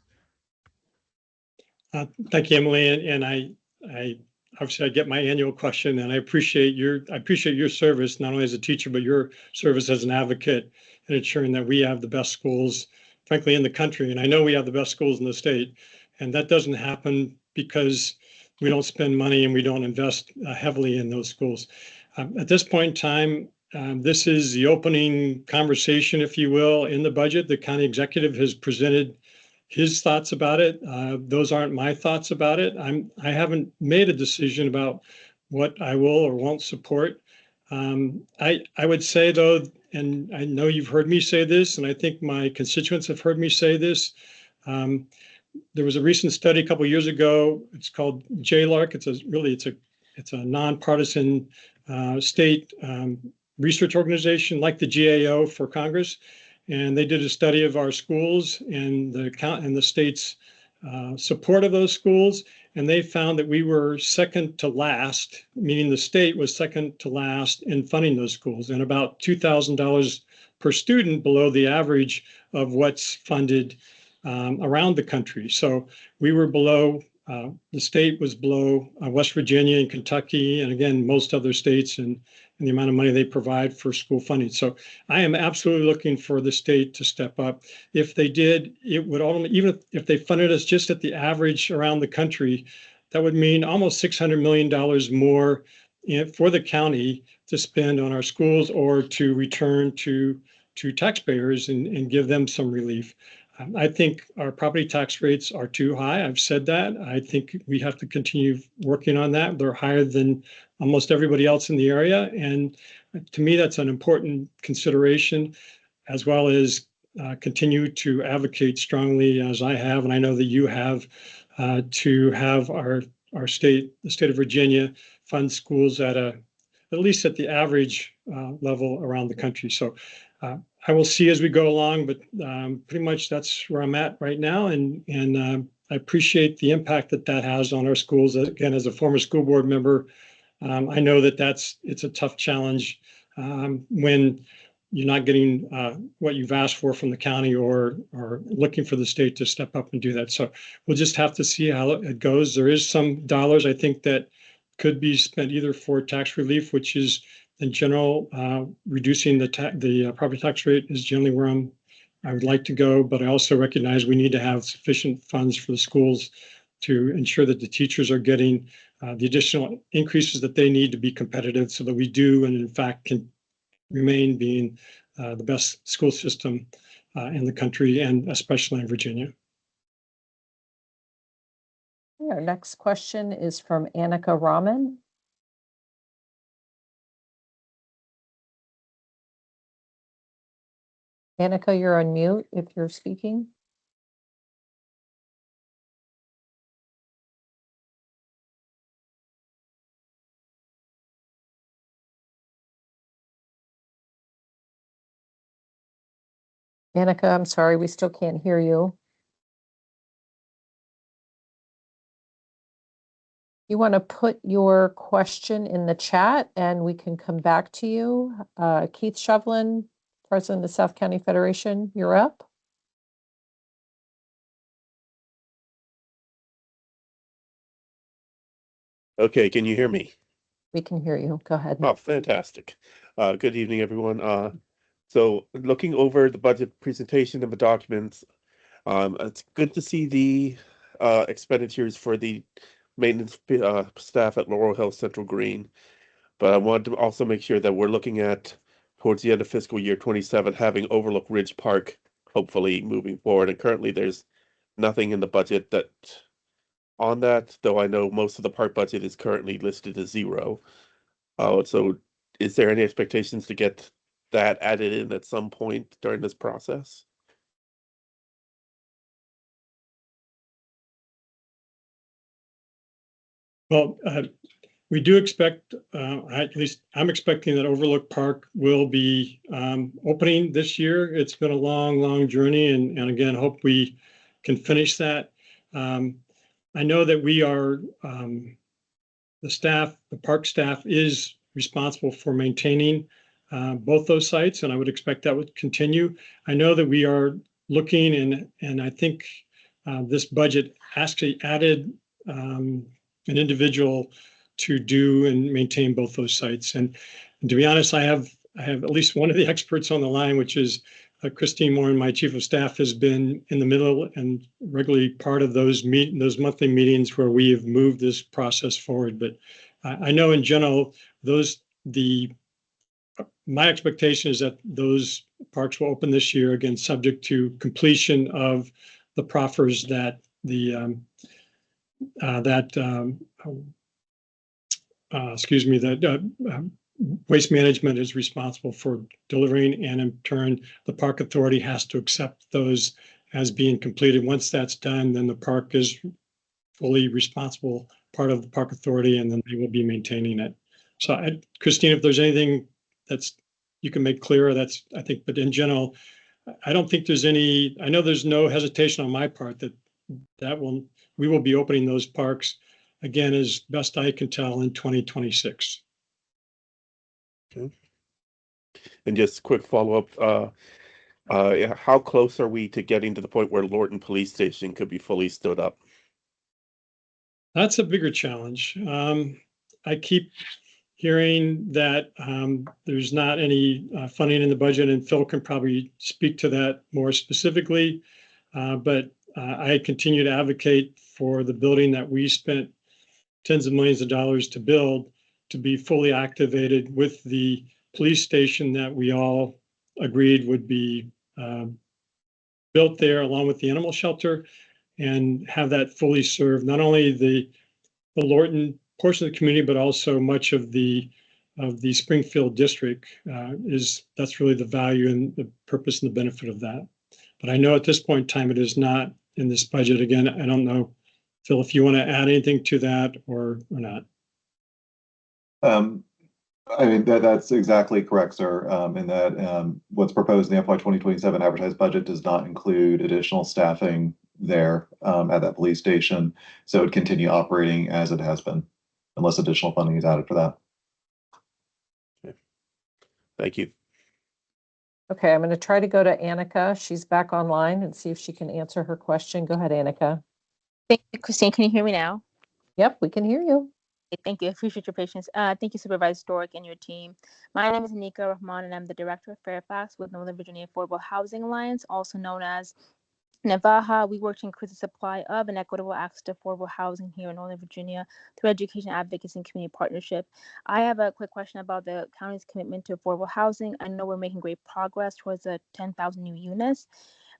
A: Thank you, Emily. And I obviously I get my annual question, and I appreciate your service, not only as a teacher, but your service as an advocate in ensuring that we have the best schools, frankly, in the country. And I know we have the best schools in the state, and that doesn't happen because we don't spend money and we don't invest heavily in those schools. At this point in time, this is the opening conversation, if you will, in the budget. The county executive has presented his thoughts about it. Those aren't my thoughts about it. I haven't made a decision about what I will or won't support. I would say, though, and I know you've heard me say this, and I think my constituents have heard me say this. There was a recent study a couple of years ago. It's called JLARC. It's a nonpartisan state research organization like the GAO for Congress. And they did a study of our schools and the state's support of those schools. And they found that we were second to last, meaning the state was second to last in funding those schools, and about $2,000 per student below the average of what's funded around the country. So we were below, the state was below West Virginia and Kentucky, and again, most other states, and the amount of money they provide for school funding. So I am absolutely looking for the state to step up. If they did, it would only, even if they funded us just at the average around the country, that would mean almost $600 million more for the county to spend on our schools or to return to taxpayers and give them some relief. I think our property tax rates are too high. I've said that. I think we have to continue working on that. They're higher than almost everybody else in the area. And to me, that's an important consideration, as well as continue to advocate strongly, as I have, and I know that you have, to have our state, the state of Virginia, fund schools at least at the average level around the country. So I will see as we go along, but pretty much that's where I'm at right now. And I appreciate the impact that has on our schools. Again, as a former school board member, I know that it's a tough challenge when you're not getting what you've asked for from the county or looking for the state to step up and do that. So we'll just have to see how it goes. There is some dollars, I think, that could be spent either for tax relief, which is in general, reducing the property tax rate is generally where I would like to go, but I also recognize we need to have sufficient funds for the schools to ensure that the teachers are getting the additional increases that they need to be competitive so that we do and in fact can remain being the best school system in the country and especially in Virginia.
E: Our next question is from Annika Raman. Annika, you're on mute if you're speaking. Annika, I'm sorry, we still can't hear you. You want to put your question in the chat and we can come back to you. Keith Shovlin, President of the South County Federation, you're up.
G: Okay, can you hear me?
E: We can hear you. Go ahead.
G: Oh, fantastic. Good evening, everyone. So looking over the budget presentation of the documents, it's good to see the expenditures for the maintenance staff at Laurel Hill Central Green. But I want to also make sure that we're looking at towards the end of fiscal year 27, having Overlook Ridge Park hopefully moving forward. And currently there's nothing in the budget that on that, though I know most of the park budget is currently listed as 0. So is there any expectations to get that added in at some point during this process?
A: Well, we do expect, at least I'm expecting that Overlook Park will be opening this year. It's been a long journey, and again, hope we can finish that. I know that we are, the park staff is responsible for maintaining both those sites, and I would expect that would continue. I know that we are looking, and I think this budget actually added an individual to do and maintain both those sites. And to be honest, I have at least one of the experts on the line, which is Christine Moore, my chief of staff, has been in the middle and regularly part of those monthly meetings where we have moved this process forward. But I know in general, my expectation is that those parks will open this year, again, subject to completion of the proffers that Waste Management is responsible for delivering, and in turn, the Park Authority has to accept those as being completed. Once that's done, then the park is fully responsible part of the Park Authority, and then they will be maintaining it. So, Christine, if there's anything that's you can make clearer, that's I think. But in general, I don't think there's any. I know there's no hesitation on my part that we will be opening those parks again, as best I can tell, in 2026.
G: Okay. And just quick follow-up, how close are we to getting to the point where Lorton Police Station could be fully stood up?
A: That's a bigger challenge. I keep hearing that there's not any funding in the budget, and Phil can probably speak to that more specifically. But I continue to advocate for the building that we spent tens of millions of dollars to build to be fully activated with the police station that we all agreed would be built there along with the animal shelter, and have that fully serve not only the Lorton portion of the community, but also much of the Springfield district. That's really the value and the purpose and the benefit of that. But I know at this point in time, it is not in this budget. Again, I don't know, Phil, if you want to add anything to that or not.
B: I mean, that's exactly correct, sir. In that what's proposed in the FY 2027 advertised budget does not include additional staffing there at that police station. So it would continue operating as it has been, unless additional funding is added for that.
G: Okay. Thank you.
E: Okay, I'm going to try to go to Annika. She's back online and see if she can answer her question. Go ahead, Annika.
H: Thank you, Christine. Can you hear me now?
E: Yep, we can hear you.
H: Thank you. I appreciate your patience. Thank you, Supervisor Stork and your team. My name is Nika Rahman, and I'm the Director of Fairfax with Northern Virginia Affordable Housing Alliance, also known as NAVAHA. We work to increase the supply of and equitable access to affordable housing here in Northern Virginia through education, advocacy, and community partnership. I have a quick question about the county's commitment to affordable housing. I know we're making great progress towards the 10,000 new units,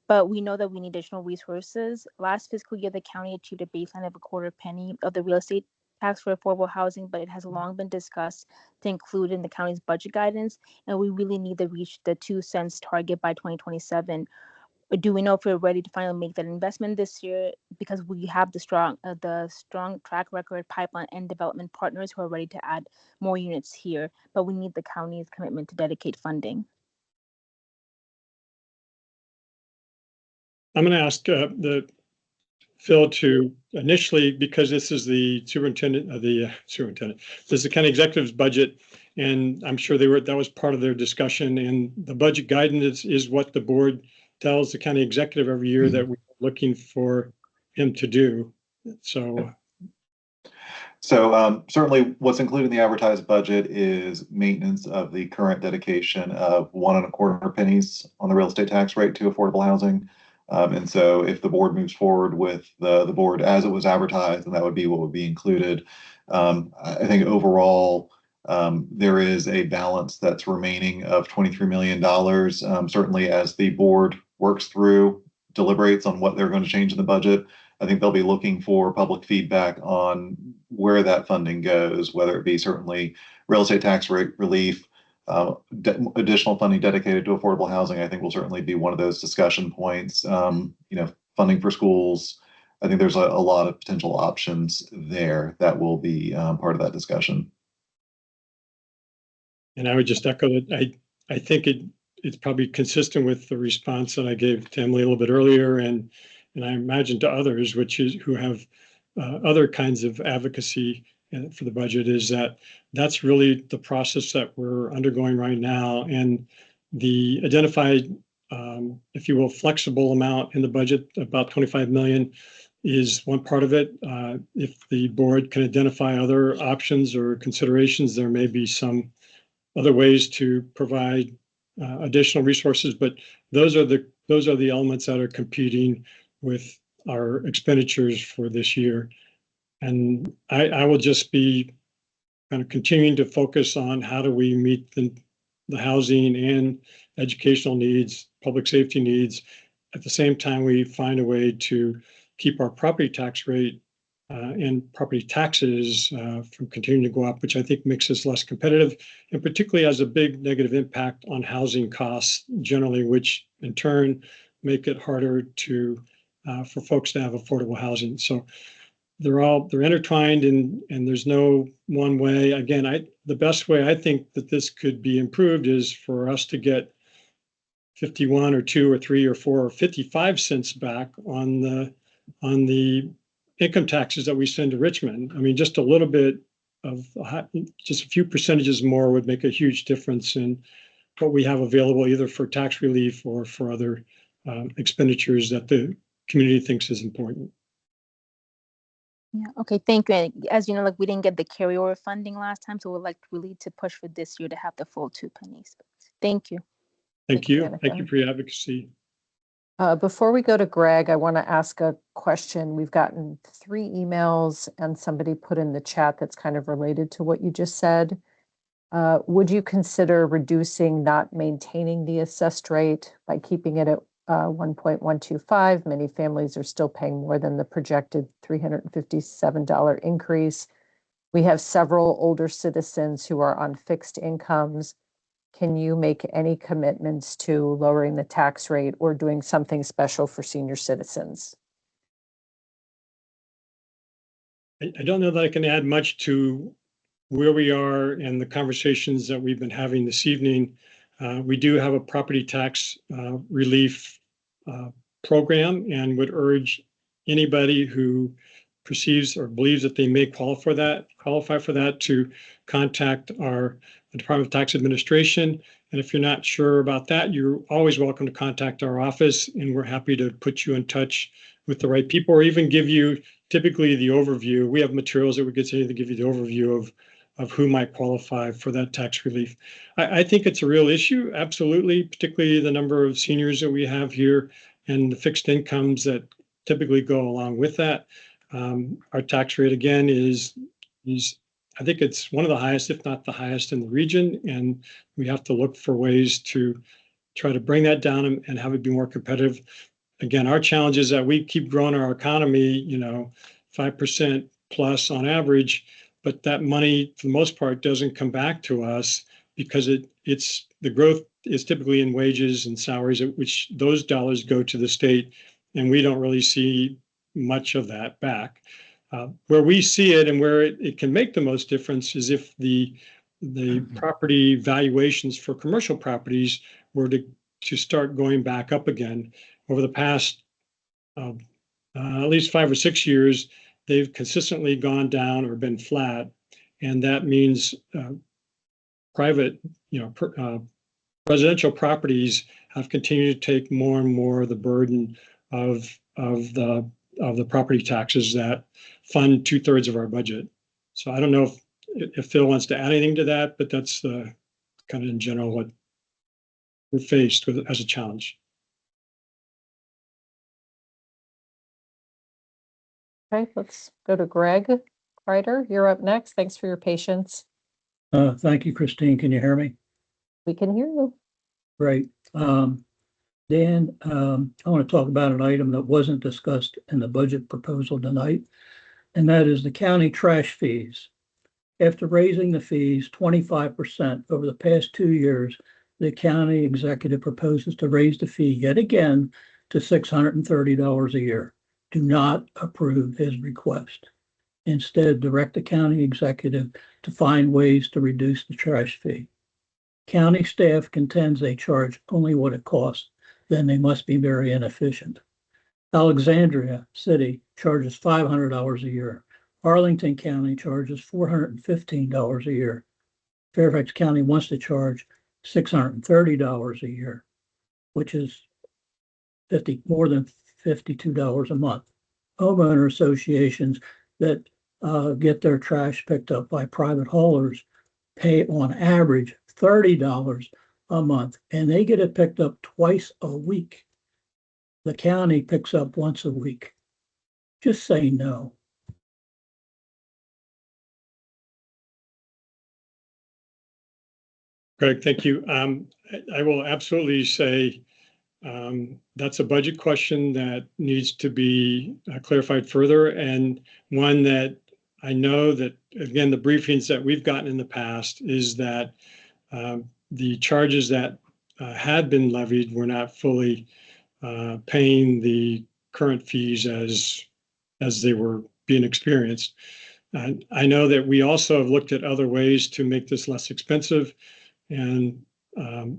H: but we know that we need additional resources. Last fiscal year, the county achieved a baseline of a quarter penny of the real estate tax for affordable housing, but it has long been discussed to include in the county's budget guidance, and we really need to reach the 2 cents target by 2027. Do we know if we're ready to finally make that investment this year? Because we have the strong track record, pipeline, and development partners who are ready to add more units here, but we need the county's commitment to dedicate funding.
A: I'm going to ask Phil to initially, because this is the superintendent, this is the county executive's budget, and I'm sure that was part of their discussion. And the budget guidance is what the board tells the county executive every year that we're looking for him to do. So
B: certainly what's included in the advertised budget is maintenance of the current dedication of 1.25 pennies on the real estate tax rate to affordable housing. And so if the board moves forward with the board as it was advertised, then that would be what would be included. I think overall, there is a balance that's remaining of $23 million. Certainly as the board works through, deliberates on what they're going to change in the budget, I think they'll be looking for public feedback on where that funding goes, whether it be certainly real estate tax rate relief, additional funding dedicated to affordable housing. I think will certainly be one of those discussion points. Funding for schools. I think there's a lot of potential options there that will be part of that discussion.
A: And I would just echo that. I think it's probably consistent with the response that I gave to Emily a little bit earlier, and I imagine to others, who have other kinds of advocacy for the budget, is that's really the process that we're undergoing right now. And the identified, if you will, flexible amount in the budget, about 25 million, is one part of it. If the board can identify other options or considerations, there may be some other ways to provide additional resources, but those are the elements that are competing with our expenditures for this year. And I will just be kind of continuing to focus on how do we meet the housing and educational needs, public safety needs. At the same time, we find a way to keep our property tax rate and property taxes from continuing to go up, which I think makes us less competitive, and particularly has a big negative impact on housing costs generally, which in turn make it harder for folks to have affordable housing. So they're intertwined, and there's no one way. Again, the best way I think that this could be improved is for us to get 51 or 2 or 3 or 4 or 55 cents back on the income taxes that we send to Richmond. I mean, just a little bit of just a few percentages more would make a huge difference in what we have available, either for tax relief or for other expenditures that the community thinks is important.
H: Yeah. Okay. Thank you. And as you know, we didn't get the carryover funding last time, so we'd really to push for this year to have the full 2 pennies. Thank you.
A: Thank you. Thank you for your advocacy.
E: Before we go to Greg, I want to ask a question. We've gotten 3 emails and somebody put in the chat that's kind of related to what you just said. Would you consider reducing, not maintaining the assessed rate by keeping it at 1.125? Many families are still paying more than the projected $357 increase. We have several older citizens who are on fixed incomes. Can you make any commitments to lowering the tax rate or doing something special for senior citizens?
A: I don't know that I can add much to where we are and the conversations that we've been having this evening. We do have a property tax relief program, and would urge anybody who perceives or believes that they may qualify for that to contact the Department of Tax Administration. And if you're not sure about that, you're always welcome to contact our office, and we're happy to put you in touch with the right people, or even give you typically the overview, we have materials that we get to give you the overview of who might qualify for that tax relief. I think it's a real issue, absolutely, particularly the number of seniors that we have here and the fixed incomes that typically go along with that. Our tax rate, again, is I think it's one of the highest, if not the highest in the region, and we have to look for ways to try to bring that down and have it be more competitive. Again, our challenge is that we keep growing our economy, 5% plus on average, but that money, for the most part, doesn't come back to us because it's the growth is typically in wages and salaries, which those dollars go to the state, and we don't really see much of that back. Where we see it and where it can make the most difference is if the property valuations for commercial properties were to start going back up again. Over the past at least 5 or 6 years, they've consistently gone down or been flat, and that means private, residential properties have continued to take more and more of the burden of the property taxes that fund 2/3 of our budget. So I don't know if Phil wants to add anything to that, but that's the kind of in general what we're faced with as a challenge.
E: Okay, let's go to Greg Kreider. You're up next. Thanks for your patience.
I: Thank you, Christine. Can you hear me?
E: We can hear you.
I: Great. Dan, I want to talk about an item that wasn't discussed in the budget proposal tonight, and that is the county trash fees. After raising the fees 25% over the past 2 years, the county executive proposes to raise the fee yet again to $630 a year. Do not approve his request. Instead, direct the county executive to find ways to reduce the trash fee. County staff contends they charge only what it costs, then they must be very inefficient. Alexandria City charges $500 a year. Arlington County charges $415 a year. Fairfax County wants to charge $630 a year, which is more than $52 a month. Homeowner associations that get their trash picked up by private haulers pay on average $30 a month, and they get it picked up twice a week. The county picks up once a week. Just say no.
A: Greg, thank you. I will absolutely say that's a budget question that needs to be clarified further, and one that I know that, again, the briefings that we've gotten in the past is that the charges that had been levied were not fully paying the current fees as they were being experienced. I know that we also have looked at other ways to make this less expensive. And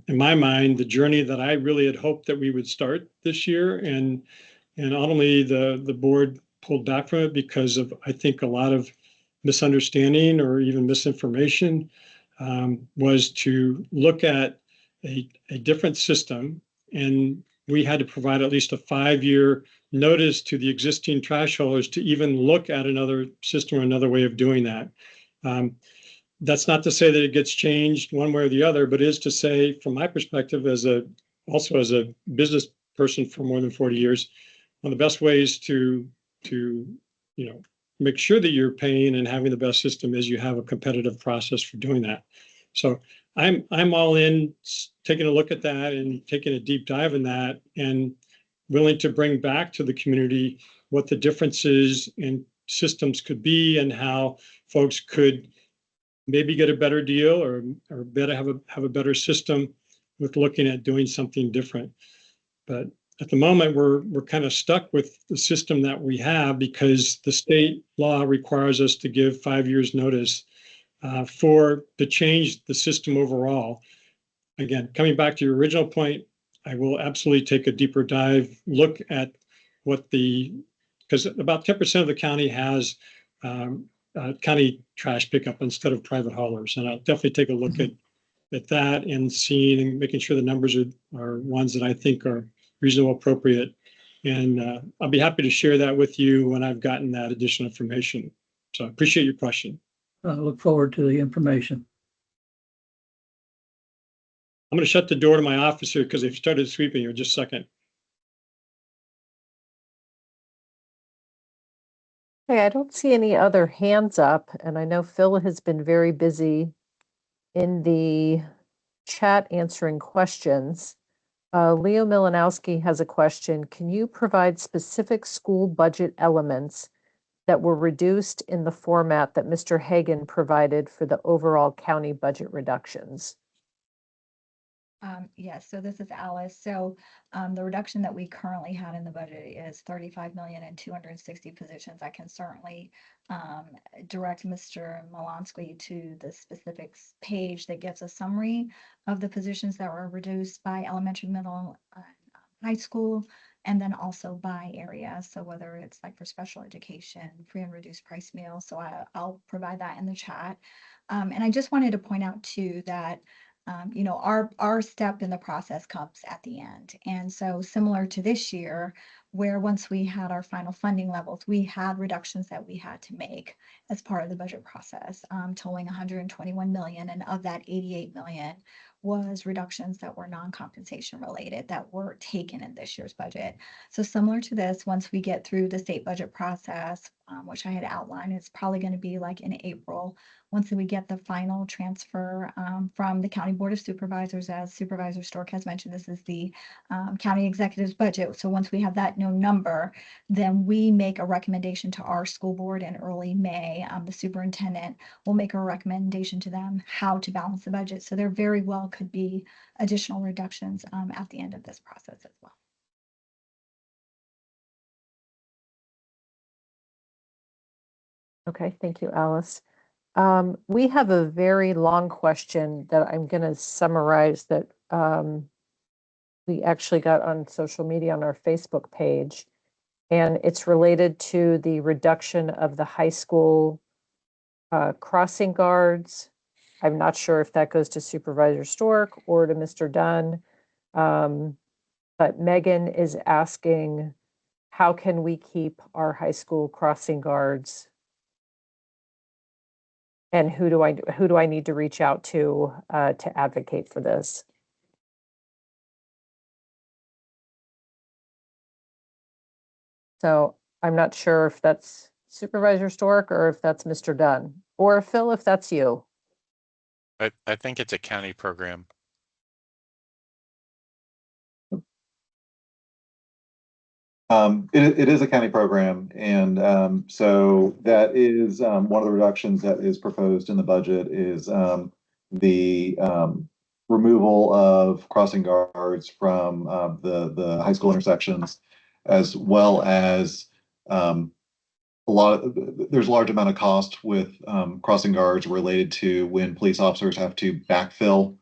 A: in my mind, the journey that I really had hoped that we would start this year, and ultimately the board pulled back from it because of, I think, a lot of misunderstanding or even misinformation, was to look at a different system. And we had to provide at least a 5-year notice to the existing trash haulers to even look at another system or another way of doing that. That's not to say that it gets changed one way or the other, but is to say, from my perspective, also as a business person for more than 40 years, one of the best ways to make sure that you're paying and having the best system is you have a competitive process for doing that. So I'm all in taking a look at that and taking a deep dive in that, and willing to bring back to the community what the differences in systems could be and how folks could maybe get a better deal or better have a better system with looking at doing something different. But at the moment, we're kind of stuck with the system that we have because the state law requires us to give 5 years notice to change the system overall. Again, coming back to your original point, I will absolutely take a deeper dive, look at because about 10% of the county has county trash pickup instead of private haulers. And I'll definitely take a look at that and seeing and making sure the numbers are ones that I think are reasonable, appropriate. And I'll be happy to share that with you when I've gotten that additional information. So I appreciate your question.
I: I look forward to the information.
A: I'm going to shut the door to my office here because they've started sweeping here. Just a second.
E: Okay, I don't see any other hands up, and I know Phil has been very busy in the chat answering questions. Leo Milanowski has a question. Can you provide specific school budget elements that were reduced in the format that Mr. Hagan provided for the overall county budget reductions?
D: Yes, so this is Alice. So the reduction that we currently had in the budget is 35 million and 260 positions. I can certainly direct Mr. Molansky to the specifics page that gives a summary of the positions that were reduced by elementary, middle, high school, and then also by area. So whether it's like for special education, free and reduced price meals. So I'll provide that in the chat. And I just wanted to point out too that you know, our step in the process comes at the end. And so similar to this year, where once we had our final funding levels, we had reductions that we had to make as part of the budget process, totaling 121 million. And of that, 88 million was reductions that were non-compensation related that were taken in this year's budget. So similar to this, once we get through the state budget process, which I had outlined, it's probably going to be like in April, once we get the final transfer from the County Board of Supervisors, as Supervisor Stork has mentioned, this is the county executive's budget. So once we have that known number, then we make a recommendation to our school board in early May. The superintendent will make a recommendation to them how to balance the budget. So there very well could be additional reductions at the end of this process as well.
E: Okay, thank you, Alice. We have a very long question that I'm going to summarize that we actually got on social media on our Facebook page. And it's related to the reduction of the high school crossing guards. I'm not sure if that goes to Supervisor Stork or to Mr. Dunne. But Megan is asking, how can we keep our high school crossing guards? And who do I need to reach out to advocate for this? So I'm not sure if that's Supervisor Stork or if that's Mr. Dunne, or Phil, if that's you.
C: I think it's a county program.
B: It is a county program, and so that is one of the reductions that is proposed in the budget is the removal of crossing guards from the high school intersections, as well as there's a large amount of cost with crossing guards related to when police officers have to backfill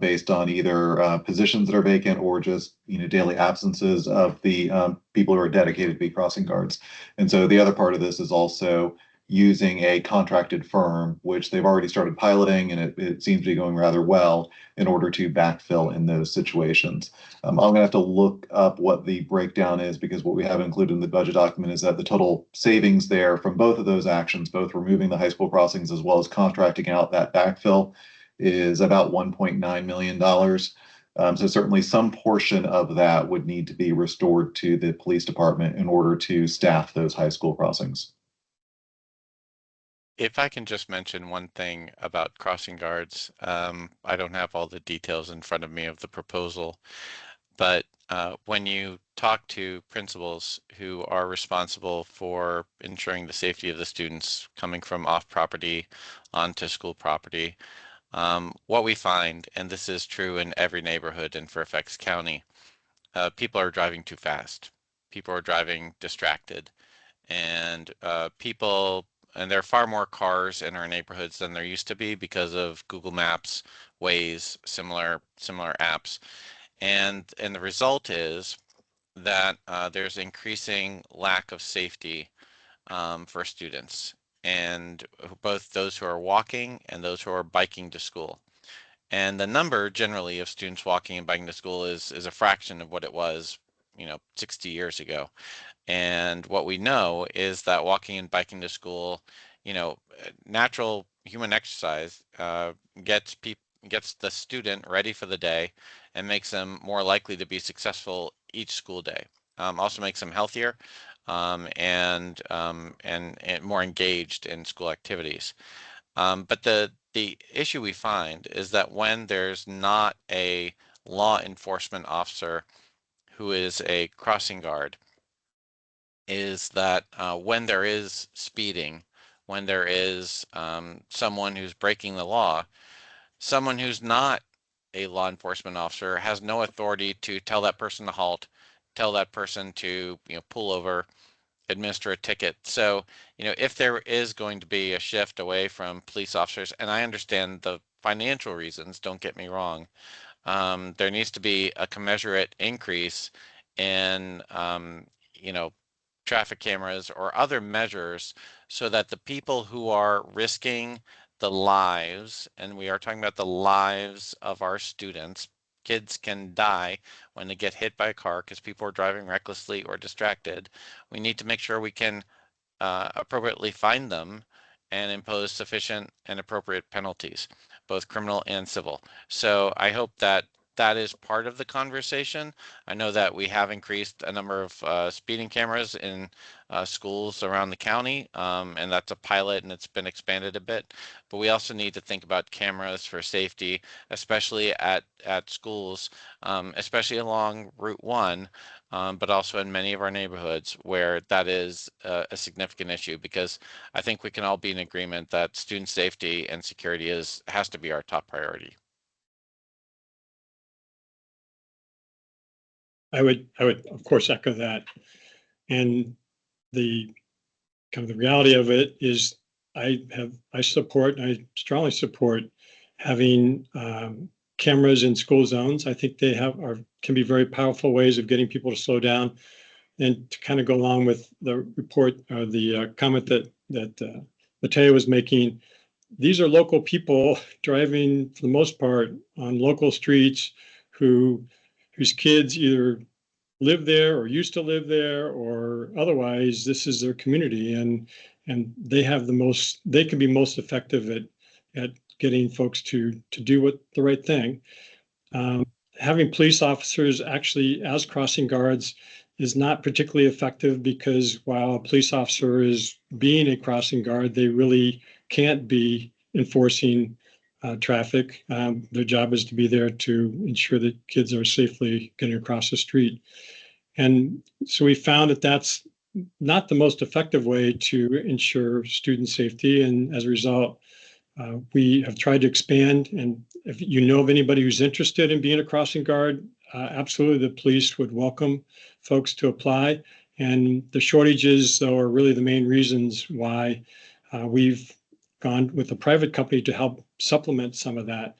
B: based on either positions that are vacant or just daily absences of the people who are dedicated to be crossing guards. And so the other part of this is also using a contracted firm, which they've already started piloting, and it seems to be going rather well in order to backfill in those situations. I'm going to have to look up what the breakdown is, because what we have included in the budget document is that the total savings there from both of those actions, both removing the high school crossings as well as contracting out that backfill, is about $1.9 million. So certainly some portion of that would need to be restored to the police department in order to staff those high school crossings.
C: If I can just mention one thing about crossing guards, I don't have all the details in front of me of the proposal, but when you talk to principals who are responsible for ensuring the safety of the students coming from off property onto school property, what we find, and this is true in every neighborhood in Fairfax County, people are driving too fast. People are driving distracted, and and there are far more cars in our neighborhoods than there used to be because of Google Maps, Waze, similar apps. And the result is that there's increasing lack of safety for students, and both those who are walking and those who are biking to school. And the number generally of students walking and biking to school is a fraction of what it was 60 years ago. And what we know is that walking and biking to school, natural human exercise gets the student ready for the day and makes them more likely to be successful each school day. Also makes them healthier and more engaged in school activities. But the issue we find is that when there's not a law enforcement officer who is a crossing guard, is that when there is speeding, when there is someone who's breaking the law, someone who's not a law enforcement officer has no authority to tell that person to halt, tell that person to pull over, administer a ticket. So, if there is going to be a shift away from police officers, and I understand the financial reasons, don't get me wrong, there needs to be a commensurate increase in, traffic cameras or other measures so that the people who are risking the lives, and we are talking about the lives of our students, kids can die when they get hit by a car because people are driving recklessly or distracted. We need to make sure we can appropriately fine them and impose sufficient and appropriate penalties, both criminal and civil. So I hope that that is part of the conversation. I know that we have increased a number of speeding cameras in schools around the county, and that's a pilot and it's been expanded a bit. But we also need to think about cameras for safety, especially at schools, especially along Route 1, but also in many of our neighborhoods where that is a significant issue, because I think we can all be in agreement that student safety and security has to be our top priority.
A: I would of course echo that. And the kind of the reality of it is I strongly support having cameras in school zones. I think they can be very powerful ways of getting people to slow down. And to kind of go along with the report or the comment that Mateo was making, these are local people driving for the most part on local streets whose kids either live there or used to live there, or otherwise this is their community, and they can be most effective at getting folks to do the right thing. Having police officers actually as crossing guards is not particularly effective, because while a police officer is being a crossing guard, they really can't be enforcing traffic. Their job is to be there to ensure that kids are safely getting across the street. And so we found that that's not the most effective way to ensure student safety. And as a result, we have tried to expand. And if you know of anybody who's interested in being a crossing guard, absolutely the police would welcome folks to apply. And the shortages, though, are really the main reasons why we've gone with a private company to help supplement some of that,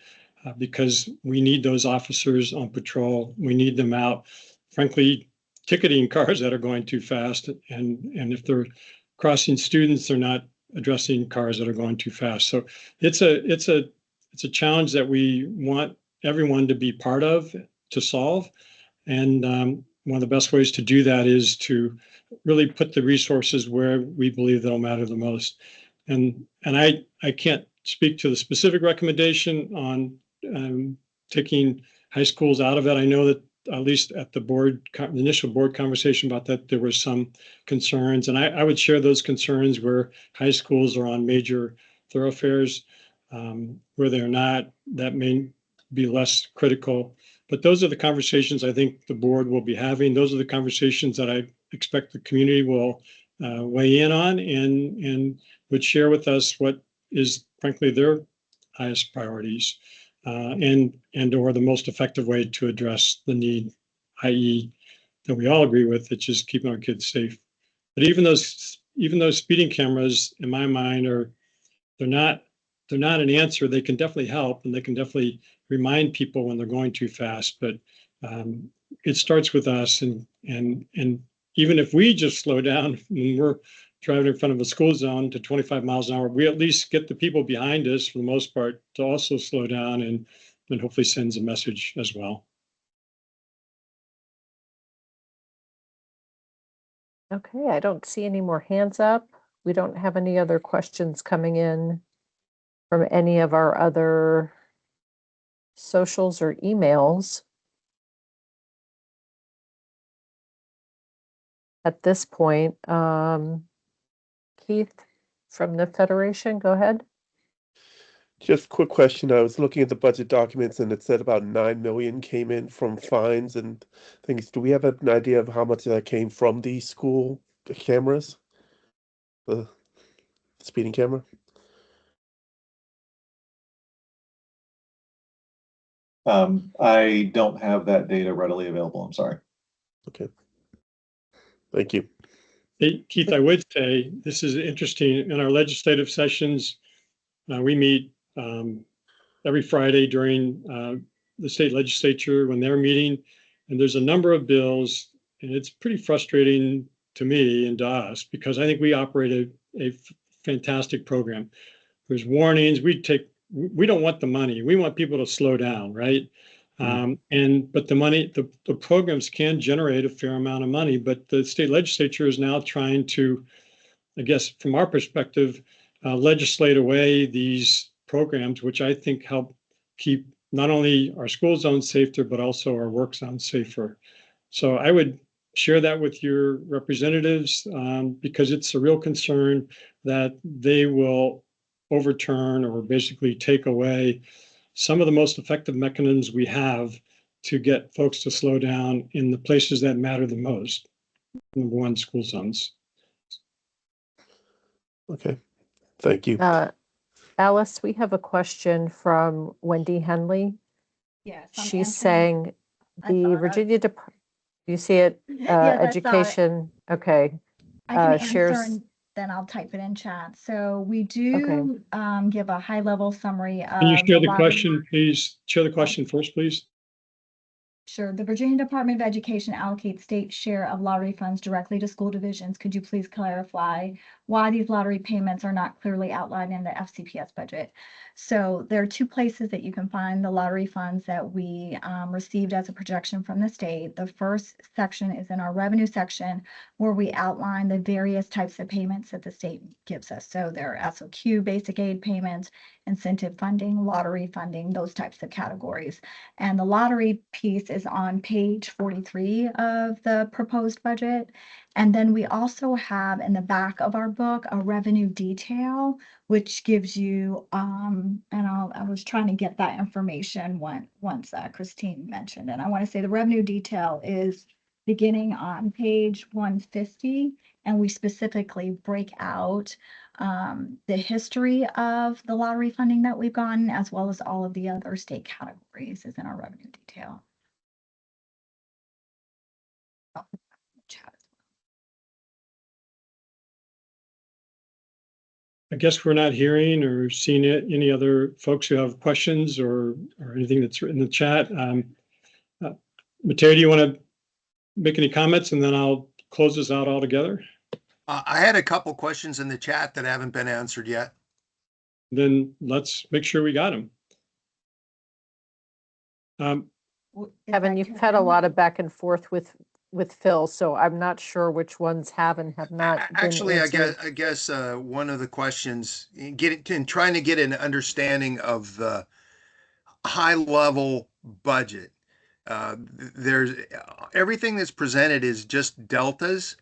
A: because we need those officers on patrol. We need them out, frankly, ticketing cars that are going too fast. And if they're crossing students, they're not addressing cars that are going too fast. So it's a challenge that we want everyone to be part of to solve. And one of the best ways to do that is to really put the resources where we believe they'll matter the most. And I can't speak to the specific recommendation on taking high schools out of it. I know that at least at the initial board conversation about that, there were some concerns, and I would share those concerns where high schools are on major thoroughfares. Where they're not, that may be less critical. But those are the conversations I think the board will be having. Those are the conversations that I expect the community will weigh in on and would share with us what is frankly their highest priorities. Or the most effective way to address the need, i.e., that we all agree with, it's just keeping our kids safe. But even those speeding cameras, in my mind, they're not an answer. They can definitely help, and they can definitely remind people when they're going too fast. But it starts with us, and even if we just slow down when we're driving in front of a school zone to 25 miles an hour, we at least get the people behind us, for the most part, to also slow down, and hopefully sends a message as well.
E: Okay, I don't see any more hands up. We don't have any other questions coming in from any of our other socials or emails. At this point, Keith from the Federation, go ahead.
G: Just a quick question. I was looking at the budget documents and it said about 9 million came in from fines and things. Do we have an idea of how much of that came from the school cameras? The speeding camera?
B: I don't have that data readily available. I'm sorry.
G: Okay. Thank you.
A: Hey, Keith, I would say this is interesting. In our legislative sessions, we meet every Friday during the state legislature when they're meeting, and there's a number of bills, and it's pretty frustrating to me and to us because I think we operate a fantastic program. There's warnings. We don't want the money. We want people to slow down, right? But the money, the programs can generate a fair amount of money, but the state legislature is now trying to, I guess, from our perspective, legislate away these programs, which I think help keep not only our school zones safer, but also our work zones safer. So I would share that with your representatives because it's a real concern that they will overturn or basically take away some of the most effective mechanisms we have to get folks to slow down in the places that matter the most. Number one, school zones.
G: Okay. Thank you.
E: Alice, we have a question from Wendy Henley.
D: Yes.
E: She's saying
D: I saw
E: the
D: that.
E: Virginia Department, you see it?
D: Yes, I saw it.
E: Education. Okay.
D: I can
E: shares-
D: answer and then I'll type it in chat. So we do give a high level summary of.
A: Can you share the
D: lottery-
A: question, please? Share the question first, please.
D: Sure. The Virginia Department of Education allocates state share of lottery funds directly to school divisions. Could you please clarify why these lottery payments are not clearly outlined in the FCPS budget? So there are two places that you can find the lottery funds that we received as a projection from the state. The first section is in our revenue section where we outline the various types of payments that the state gives us. So there are SOQ, basic aid payments, incentive funding, lottery funding, those types of categories. And the lottery piece is on page 43 of the proposed budget. And then we also have in the back of our book a revenue detail, which gives you, I was trying to get that information once Christine mentioned it. I want to say the revenue detail is beginning on page 150, and we specifically break out the history of the lottery funding that we've gotten, as well as all of the other state categories is in our revenue detail. Oh, chat.
A: I guess we're not hearing or seeing it. Any other folks who have questions or anything that's written in the chat? Mateo, do you want to make any comments and then I'll close this out altogether?
J: I had a couple questions in the chat that haven't been answered yet.
A: Then let's make sure we got them.
E: Kevin, you've had a lot of back and forth with Phil, so I'm not sure which ones have and have not been
J: Actually,
E: answered.
J: I guess one of the questions in trying to get an understanding of the high level budget. There's everything that's presented is just deltas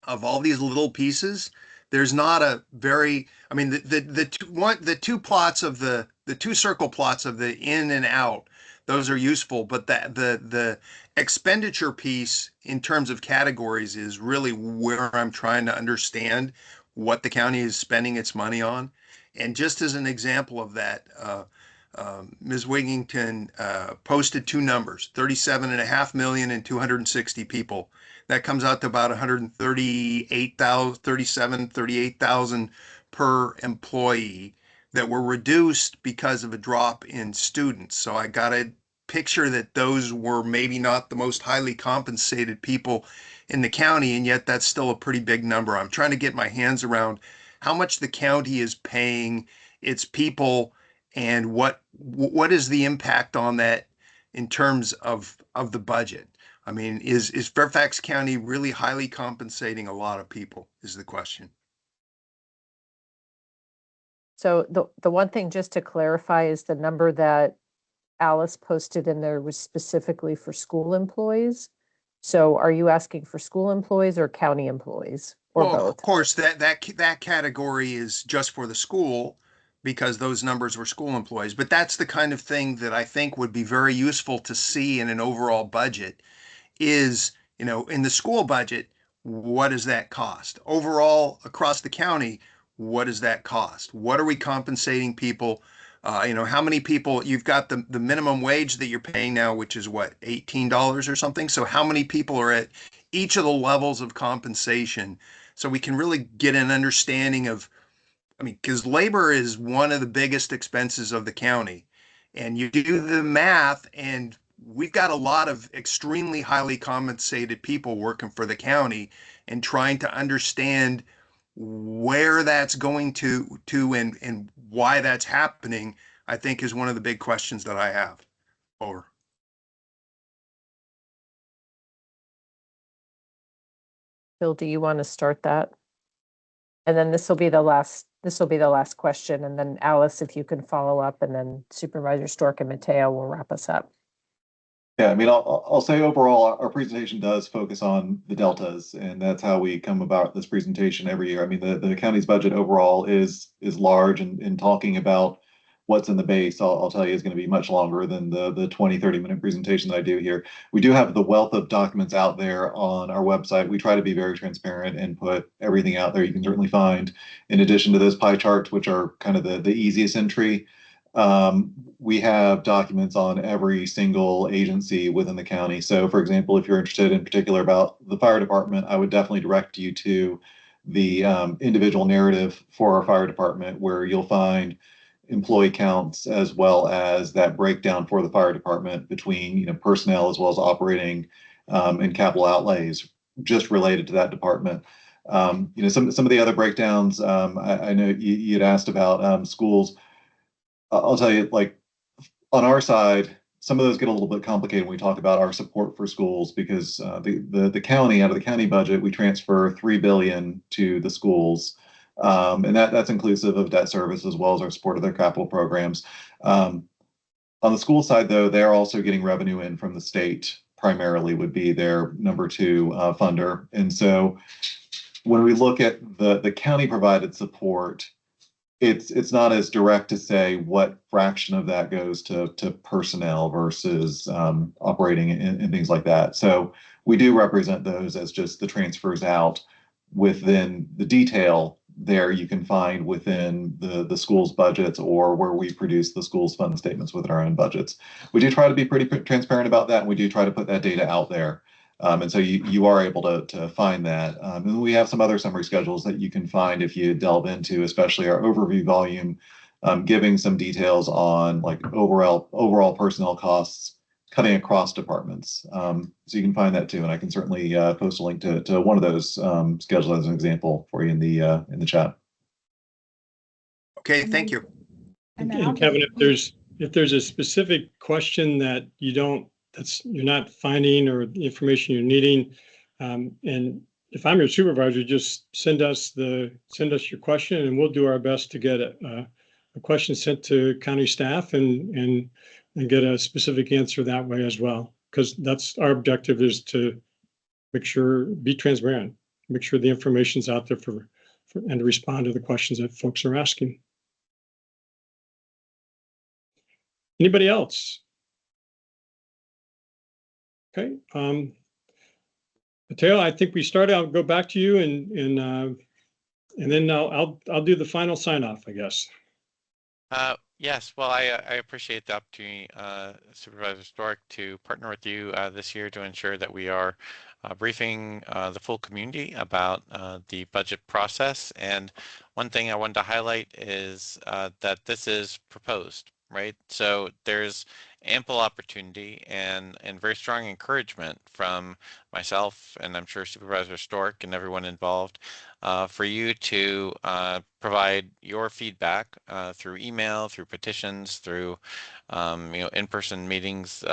J: of all these little pieces. There's not a very, I mean, the two plots of the two circle plots of the in and out, those are useful, but the expenditure piece in terms of categories is really where I'm trying to understand what the county is spending its money on. And just as an example of that, Ms. Wigington posted two numbers, 37.5 million and 260 people. That comes out to about 38,000 per employee that were reduced because of a drop in students. So I got a picture that those were maybe not the most highly compensated people in the county, and yet that's still a pretty big number. I'm trying to get my hands around how much the county is paying its people and what is the impact on that in terms of the budget. I mean, is Fairfax County really highly compensating a lot of people is the question.
E: So the one thing just to clarify is the number that Alice posted in there was specifically for school employees. So are you asking for school employees or county employees or
J: Well,
E: both?
J: of course, that category is just for the school because those numbers were school employees. But that's the kind of thing that I think would be very useful to see in an overall budget is, in the school budget, what does that cost? Overall, across the county, what does that cost? What are we compensating people? How many people you've got the minimum wage that you're paying now, which is what, $18 or something? So how many people are at each of the levels of compensation? So we can really get an understanding of, I mean, because labor is one of the biggest expenses of the county. And you do the math, and we've got a lot of extremely highly compensated people working for the county and trying to understand where that's going to and why that's happening, I think is one of the big questions that I have. Over.
E: Phil, do you want to start that? And then this will be the last question. And then Alice, if you can follow up, and then Supervisor Stork and Mateo will wrap us up.
B: Yeah, I mean, I'll say overall, our presentation does focus on the deltas, and that's how we come about this presentation every year. I mean, the county's budget overall is large, and in talking about what's in the base, I'll tell you, is going to be much longer than the 20, 30-minute presentation that I do here. We do have the wealth of documents out there on our website. We try to be very transparent and put everything out there you can certainly find. In addition to those pie charts, which are kind of the easiest entry, we have documents on every single agency within the county. So, for example, if you're interested in particular about the fire department, I would definitely direct you to the individual narrative for our fire department, where you'll find employee counts as well as that breakdown for the fire department between personnel as well as operating and capital outlays just related to that department. Some of the other breakdowns, I know you'd asked about schools. I'll tell you, like on our side, some of those get a little bit complicated when we talk about our support for schools, because the county, out of the county budget, we transfer $3 billion to the schools, and that's inclusive of debt service as well as our support of their capital programs. On the school side, though, they're also getting revenue in from the state. Primarily would be their number two funder, and so when we look at the county provided support, it's not as direct to say what fraction of that goes to personnel versus operating and things like that. So we do represent those as just the transfers out. Within the detail there, you can find within the school's budgets or where we produce the school's fund statements within our own budgets. We do try to be pretty transparent about that, and we do try to put that data out there. And so you are able to find that. And we have some other summary schedules that you can find if you delve into, especially our overview volume, giving some details on like overall personnel costs cutting across departments. So you can find that too, and I can certainly post a link to one of those schedules as an example for you in the chat.
J: Okay, thank you.
D: And then
A: And Kevin, if there's a specific question that you're not finding or the information you're needing, and if I'm your supervisor, just send us your question, and we'll do our best to get a question sent to county staff and get a specific answer that way as well. Because that's our objective, is to be transparent, make sure the information's out there and to respond to the questions that folks are asking. Anybody else? Okay. Mateo, I think we started. I'll go back to you, and then I'll do the final sign off, I guess.
C: Yes, well, I appreciate the opportunity, Supervisor Stork, to partner with you this year to ensure that we are briefing the full community about the budget process. And one thing I wanted to highlight is that this is proposed. right? So there's ample opportunity and very strong encouragement from myself, and I'm sure Supervisor Stork and everyone involved, for you to provide your feedback through email, through petitions, through in-person meetings,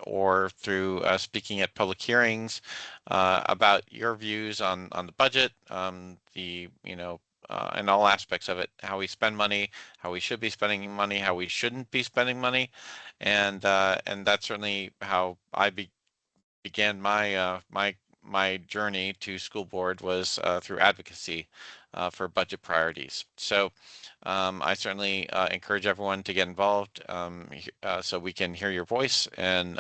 C: or through speaking at public hearings about your views on the budget, in all aspects of it, how we spend money, how we should be spending money, how we shouldn't be spending money, and that's certainly how I began my journey to school board was through advocacy for budget priorities. So I certainly encourage everyone to get involved so we can hear your voice and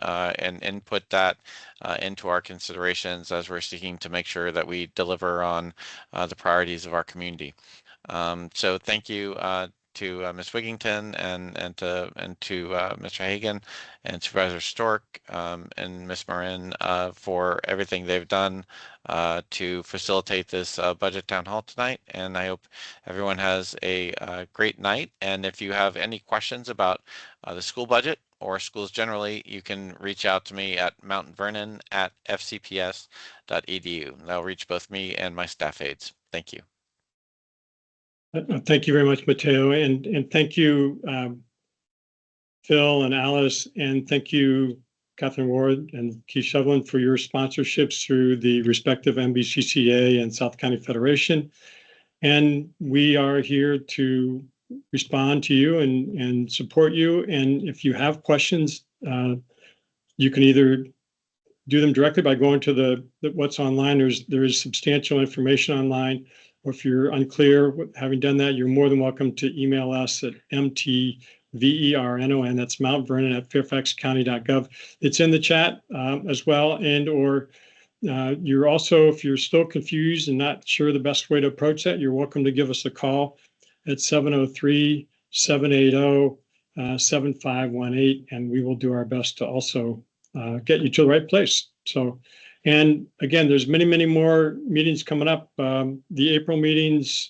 C: input that into our considerations as we're seeking to make sure that we deliver on the priorities of our community. So thank you to Ms. Wigington and to Mr. Hagan and Supervisor Stork and Ms. Marin for everything they've done to facilitate this budget town hall tonight. And I hope everyone has a great night. And if you have any questions about the school budget or schools generally, you can reach out to me at mountainvernon@fcps.edu. That'll reach both me and my staff aides. Thank you.
A: Thank you very much, Mateo, and thank you, Phil and Alice, and thank you, Catherine Ward and Keith Shovelin, for your sponsorships through the respective MBCCA and South County Federation. And we are here to respond to you and support you. And if you have questions, you can either do them directly by going to the what's online. There is substantial information online. Or if you're unclear, having done that, you're more than welcome to email us at mtvernon, that's Mount Vernon at fairfaxcounty.gov. It's in the chat as well. And or you're also, if you're still confused and not sure the best way to approach that, you're welcome to give us a call at 703-780-7518, and we will do our best to also get you to the right place. So, and again, there's many, many more meetings coming up. The April meetings,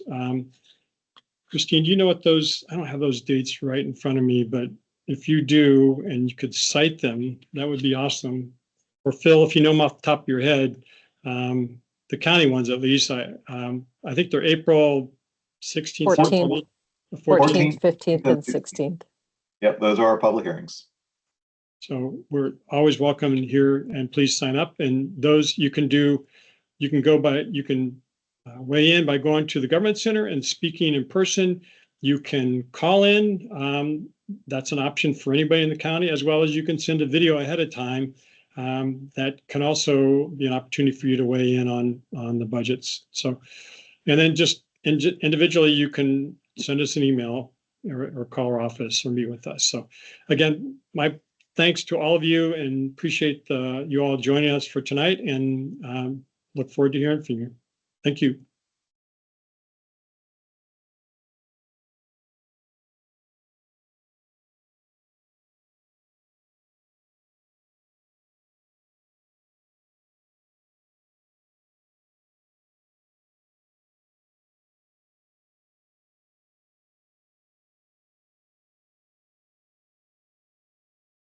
A: Christine, do you know what those, I don't have those dates right in front of me, but if you do, and you could cite them, that would be awesome. Or Phil, if you know them off the top of your head, the county ones at least, I think they're April 16th,
E: 14th, 15th, and 16th.
B: Yep, those are our public hearings.
A: So we're always welcome here, and please sign up. And those you can weigh in by going to the government center and speaking in person. You can call in. That's an option for anybody in the county, as well as you can send a video ahead of time. That can also be an opportunity for you to weigh in on the budgets. So, and then just individually, you can send us an email or call our office or meet with us. So again, my thanks to all of you, and appreciate you all joining us for tonight, and look forward to hearing from you. Thank you.